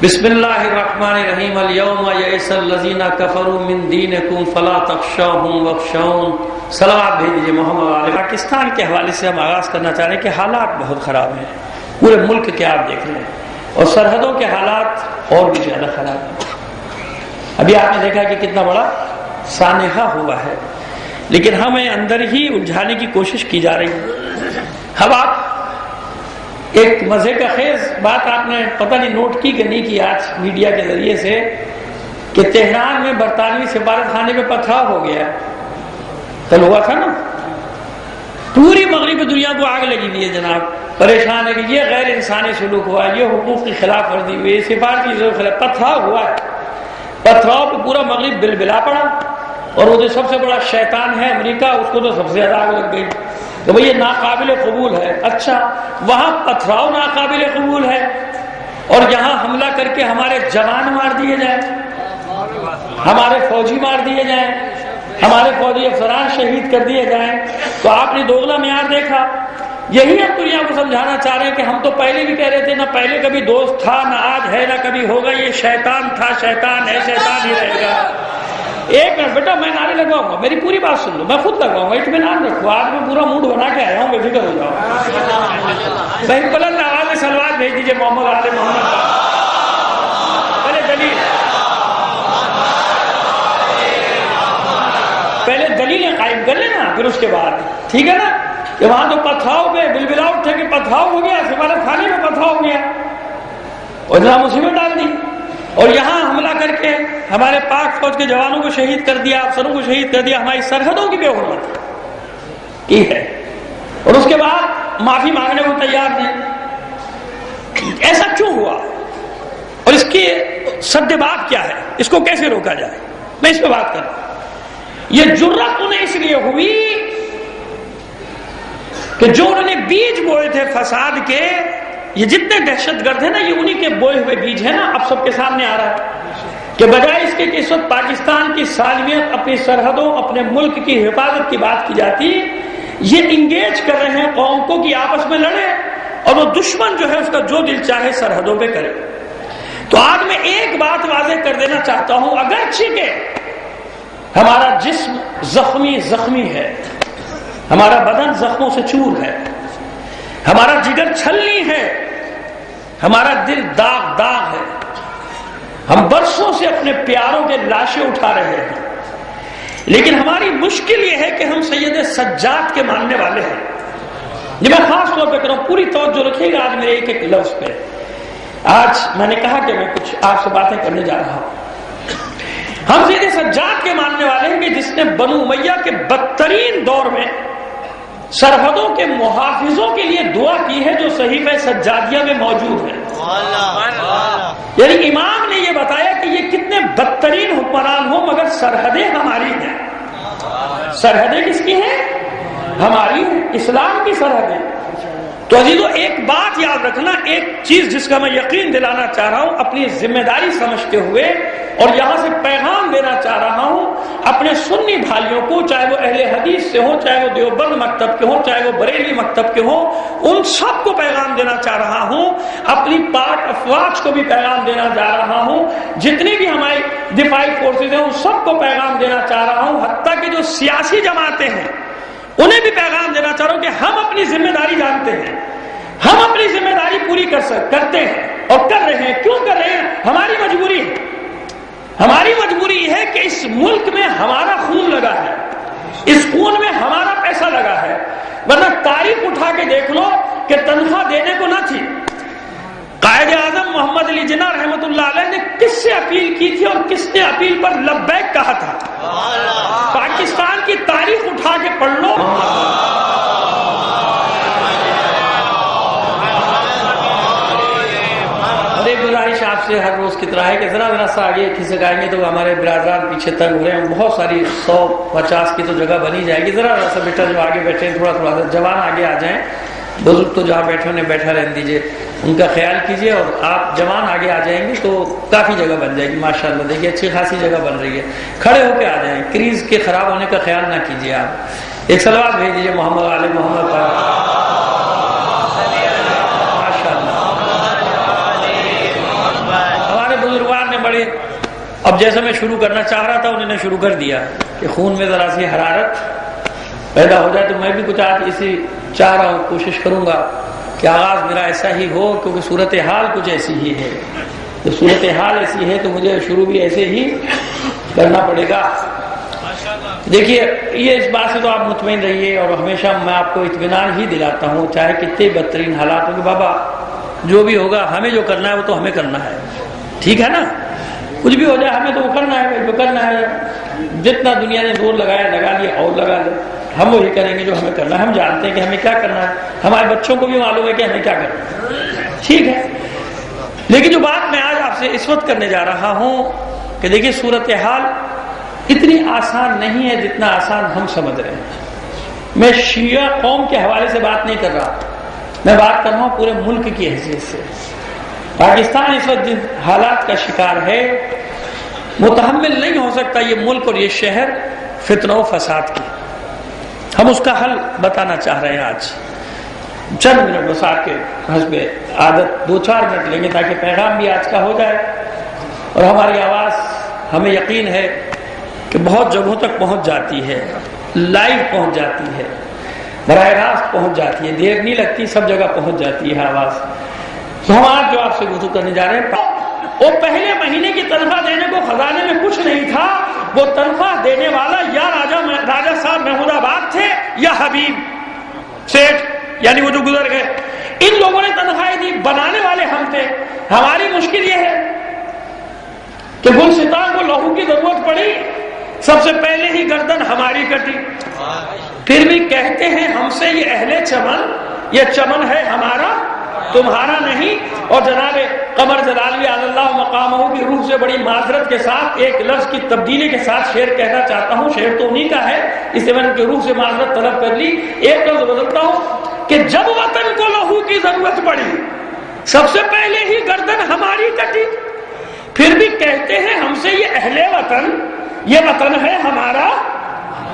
بسم اللہ الرحمن الرحیم، اليوم یئس الذین کفروا من دینکم فلا تخشوہم واخشون۔ صلوات بھیج دیجیے محمد علیہ۔ پاکستان کے حوالے سے ہم آغاز کرنا چاہ رہے ہیں کہ حالات بہت خراب ہیں، پورے ملک کے آپ دیکھ رہے ہیں، اور سرحدوں کے حالات اور بھی زیادہ خراب ہیں۔ ابھی آپ نے دیکھا کہ کتنا بڑا سانحہ ہوا ہے، لیکن ہمیں اندر ہی الجھانے کی کوشش کی جا رہی ہے۔ اب آپ ایک مزے کا خیز بات آپ نے پتہ نہیں نوٹ کی کہ نہیں کی، آج میڈیا کے ذریعے سے کہ تہران میں برطانوی سفارت خانے پہ پتھراؤ ہو گیا، کل ہوا تھا نا، پوری مغربی دنیا کو آگ لگی ہوئی ہے جناب، پریشان ہے کہ یہ غیر انسانی سلوک ہوا، یہ حقوق کی خلاف ورزی ہوئی، سفارتی خلاف پتھراؤ ہوا ہے، پتھراؤ پہ پورا مغرب بلبلا پڑا، اور وہ جو سب سے بڑا شیطان ہے امریکہ، اس کو تو سب سے زیادہ آگ لگ گئی کہ بھئی یہ ناقابل قبول ہے۔ اچھا وہاں پتھراؤ ناقابل قبول ہے اور یہاں حملہ کر کے ہمارے جوان مار دیے جائیں، ہمارے فوجی مار دیے جائیں، ہمارے فوجی افسران شہید کر دیے جائیں، تو آپ نے دوگلا معیار دیکھا۔ یہی ہم دنیا کو سمجھانا چاہ رہے ہیں کہ ہم تو پہلے بھی کہہ رہے تھے، نہ پہلے کبھی دوست تھا، نہ آج ہے، نہ کبھی ہوگا، یہ شیطان تھا، شیطان ہے، شیطان ہی رہے گا۔ ایک منٹ بیٹا میں نعرے لگاؤں گا، میری پوری بات سن لو، میں خود لگاؤں گا، اطمینان رکھو، آج میں پورا موڈ بنا کے آیا ہوں، بے فکر ہو جاؤ۔ بھائی بلند آواز میں سلوات بھیج دیجیے محمد آل محمد کا۔ پہلے دلیلیں قائم کر لینا، پھر اس کے بعد ٹھیک ہے نا، کہ وہاں تو پتھراؤ پہ بلبلا اٹھے کہ پتھراؤ ہو گیا، سفارت خانے میں پتھراؤ ہو گیا اور اتنا مصیبت ڈال دی، اور یہاں حملہ کر کے ہمارے پاک فوج کے جوانوں کو شہید کر دیا، افسروں کو شہید کر دیا، ہماری سرحدوں کی بے حرمت کی ہے، اور اس کے بعد معافی مانگنے کو تیار نہیں۔ ایسا کیوں ہوا اور اس کی سدباب کیا ہے، اس کو کیسے روکا جائے، میں اس پہ بات کر رہا ہوں۔ یہ جرأت انہیں اس لیے ہوئی کہ جو انہوں نے بیج بوئے تھے فساد کے، یہ جتنے دہشت گرد ہیں نا، یہ انہی کے بوئے ہوئے بیج ہیں نا، اب سب کے سامنے آ رہا ہے کہ بجائے اس کے کہ اس وقت پاکستان کی سالمیت، اپنی سرحدوں، اپنے ملک کی حفاظت کی بات کی جاتی، یہ انگیج کر رہے ہیں قوم کو کہ آپس میں لڑے، اور وہ دشمن جو ہے اس کا جو دل چاہے سرحدوں پہ کرے۔ تو آج میں ایک بات واضح کر دینا چاہتا ہوں، اگرچہ کہ ہمارا جسم زخمی ہے، ہمارا بدن زخموں سے چور ہے، ہمارا جگر چھلنی ہے، ہمارا دل داغ ہے، ہم برسوں سے اپنے پیاروں کے لاشیں اٹھا رہے ہیں، لیکن ہماری مشکل یہ ہے کہ ہم سید سجاد کے ماننے والے ہیں۔ یہ میں خاص طور پہ کر رہا ہوں، پوری توجہ رکھیے گا آج میرے ایک ایک لفظ پہ۔ آج میں نے کہا کہ میں کچھ آپ سے باتیں کرنے جا رہا ہوں۔ ہم سید سجاد کے ماننے والے ہیں کہ جس نے بنو امیہ کے بدترین دور میں سرحدوں کے محافظوں کے لیے دعا کی ہے، جو صحیفہ سجادیہ میں موجود ہے۔ یعنی امام نے یہ بتایا کہ یہ کتنے بدترین حکمران ہوں مگر سرحدیں ہماری ہیں۔ سرحدیں کس کی ہیں؟ ہماری ہیں، اسلام کی سرحدیں۔ تو عزیزو ایک بات یاد رکھنا، ایک چیز جس کا میں یقین دلانا چاہ رہا ہوں، اپنی ذمہ داری سمجھتے ہوئے، اور یہاں سے پیغام دینا چاہ رہا ہوں اپنے سنی بھائیوں کو، چاہے وہ اہل حدیث سے ہوں، چاہے وہ دیوبند مکتب کے ہوں، چاہے وہ بریلی مکتب کے ہوں، ان سب کو پیغام دینا چاہ رہا ہوں، اپنی پاک افواج کو بھی پیغام دینا چاہ رہا ہوں، جتنی بھی ہماری دفاعی فورسز ہیں ان سب کو پیغام دینا چاہ رہا ہوں، حتیٰ کہ جو سیاسی جماعتیں ہیں انہیں بھی پیغام دینا چاہ رہا ہوں کہ ہم اپنی ذمہ داری جانتے ہیں، ہم اپنی ذمہ داری پوری کرتے ہیں اور کر رہے ہیں۔ کیوں کر رہے ہیں؟ ہماری مجبوری ہے، ہماری مجبوری یہ ہے کہ اس ملک میں ہمارا خون لگا ہے، اس خون میں ہمارا پیسہ لگا ہے، ورنہ تاریخ اٹھا کے دیکھ لو کہ تنخواہ دینے کو نہ تھی۔ قائد اعظم محمد علی جناح رحمۃ اللہ علیہ نے کس سے اپیل کی تھی اور کس نے اپیل پر لبیک کہا تھا؟ پاکستان کی تاریخ اٹھا کے پڑھ لو۔ گزارش آپ سے ہر روز کی طرح ہے کہ ذرا سا آگے کھسک آئیں گے تو ہمارے برادران پیچھے تنگ ہو رہے ہیں، بہت ساری 150 کی تو جگہ بنی جائے گی، ذرا سا بیٹا جو آگے بیٹھے ہیں تھوڑا سا جوان آگے آ جائیں، بزرگ تو جہاں بیٹھے انہیں بیٹھا رہنے دیجیے، ان کا خیال کیجیے، اور آپ جوان آگے آ جائیں گے تو کافی جگہ بن جائے گی، ماشاءاللہ دیکھیے اچھی خاصی جگہ بن رہی ہے، کھڑے ہو کے آ جائیں، کریز کے خراب ہونے کا خیال نہ کیجیے۔ آپ ایک صلوات بھیج دیجیے محمد آل محمد پر۔ بڑے اب جیسا میں شروع کرنا چاہ رہا تھا انہوں نے شروع کر دیا کہ خون میں ذرا سی حرارت پیدا ہو جائے، تو میں بھی کچھ آج اسی چاہ رہا ہوں، کوشش کروں گا کہ آغاز میرا ایسا ہی ہو، کیونکہ صورتحال کچھ ایسی ہی ہے، تو صورتحال ایسی ہے تو مجھے شروع بھی ایسے ہی کرنا پڑے گا۔ دیکھیے یہ اس بات سے تو آپ مطمئن رہیے، اور ہمیشہ میں آپ کو اطمینان ہی دلاتا ہوں، چاہے کتنے بدترین حالات ہوں، کہ بابا جو بھی ہوگا ہمیں جو کرنا ہے وہ تو ہمیں کرنا ہے، ٹھیک ہے نا؟ کچھ بھی ہو جائے ہمیں تو وہ کرنا ہے بھائی، جو کرنا ہے، جتنا دنیا نے زور لگایا لگا لیا اور لگا لے، ہم وہی کریں گے جو ہمیں کرنا ہے، ہم جانتے ہیں کہ ہمیں کیا کرنا ہے، ہمارے بچوں کو بھی معلوم ہے کہ ہمیں کیا کرنا ہے، ٹھیک ہے۔ لیکن جو بات میں آج آپ سے اس وقت کرنے جا رہا ہوں کہ دیکھیے صورتحال اتنی آسان نہیں ہے جتنا آسان ہم سمجھ رہے ہیں۔ میں شیعہ قوم کے حوالے سے بات نہیں کر رہا، میں بات کر رہا ہوں پورے ملک کی حیثیت سے۔ پاکستان اس وقت جن حالات کا شکار ہے، متحمل نہیں ہو سکتا یہ ملک اور یہ شہر فتنہ و فساد کی۔ ہم اس کا حل بتانا چاہ رہے ہیں آج، چند منٹ بس آپ کے حسب عادت 2-4 منٹ لیں گے تاکہ پیغام بھی آج کا ہو جائے، اور ہماری آواز ہمیں یقین ہے کہ بہت جگہوں تک پہنچ جاتی ہے، لائیو پہنچ جاتی ہے، براہ راست پہنچ جاتی ہے، دیر نہیں لگتی، سب جگہ پہنچ جاتی ہے آواز۔ تو ہم آج جو آپ سے گفتگو کرنے جا رہے ہیں، وہ پہلے مہینے کی تنخواہ دینے کو خزانے میں کچھ نہیں تھا، وہ تنخواہ دینے والا یا راجہ صاحب محمود آباد تھے یا حبیب سیٹھ، یعنی وہ جو گزر گئے، ان لوگوں نے تنخواہیں دی، بنانے والے ہم تھے۔ ہماری مشکل یہ ہے کہ گلستان کو لہو کی ضرورت پڑی، سب سے پہلے ہی گردن ہماری کٹی، پھر بھی کہتے ہیں ہم سے یہ اہل چمن، یہ چمن ہے ہمارا تمہارا نہیں۔ اور جناب قمر جلالوی علی اللہ مقامہ کی روح سے بڑی معذرت کے ساتھ ایک لفظ کی تبدیلی کے ساتھ شعر کہنا چاہتا ہوں، شعر تو انہی کا ہے، اس لیے میں نے ان کی روح سے معذرت طلب کر لی، ایک لفظ بدلتا ہوں کہ جب وطن کو لہو کی ضرورت پڑی، سب سے پہلے ہی گردن ہماری کٹی، پھر بھی کہتے ہیں ہم سے یہ اہل وطن، یہ وطن ہے ہمارا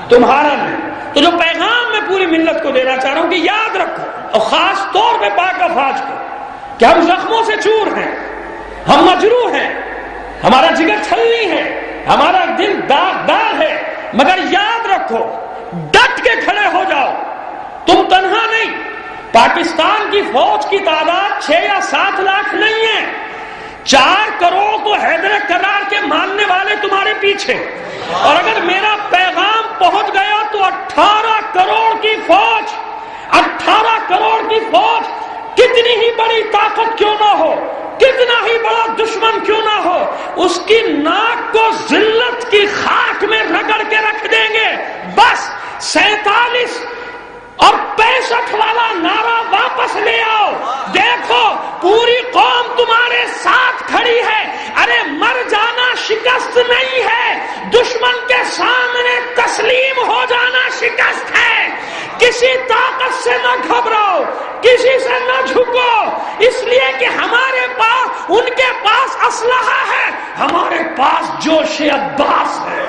تمہارا نہیں۔ تو جو پیغام میں پوری ملت کو دینا چاہ رہا ہوں کہ یاد رکھو، اور خاص طور پہ پاک افواج کو، کہ ہم زخموں سے چور ہیں، ہم مجروح ہیں، ہمارا جگر چھلنی ہے، ہمارا دل داغ ہے، مگر یاد رکھو، ڈٹ کے کھڑے ہو جاؤ، تم تنہا نہیں۔ پاکستان کی فوج کی تعداد 6 یا 7 لاکھ نہیں ہے، 4 کروڑ تو حیدر کرار کے ماننے والے تمہارے پیچھے، اور اگر میرا پیغام پہنچ گیا تو 18 کروڑ کی فوج، 18 کروڑ کی فوج، کتنی ہی بڑی طاقت کیوں نہ ہو، کتنا ہی بڑا دشمن کیوں نہ ہو، اس کی ناک کو ذلت کی خاک میں رگڑ کے رکھ دیں گے۔ بس 47 اور 65 والا نعرہ واپس لے آؤ، دیکھو پوری قوم تمہارے ساتھ کھڑی ہے۔ ارے مر جانا شکست نہیں ہے، دشمن کے سامنے تسلیم ہو جانا شکست ہے۔ کسی طاقت سے نہ گھبراؤ، کسی سے نہ جھکو، اس لیے کہ ہمارے پاس، ان کے پاس اسلحہ ہے، ہمارے پاس جوش عباس ہے۔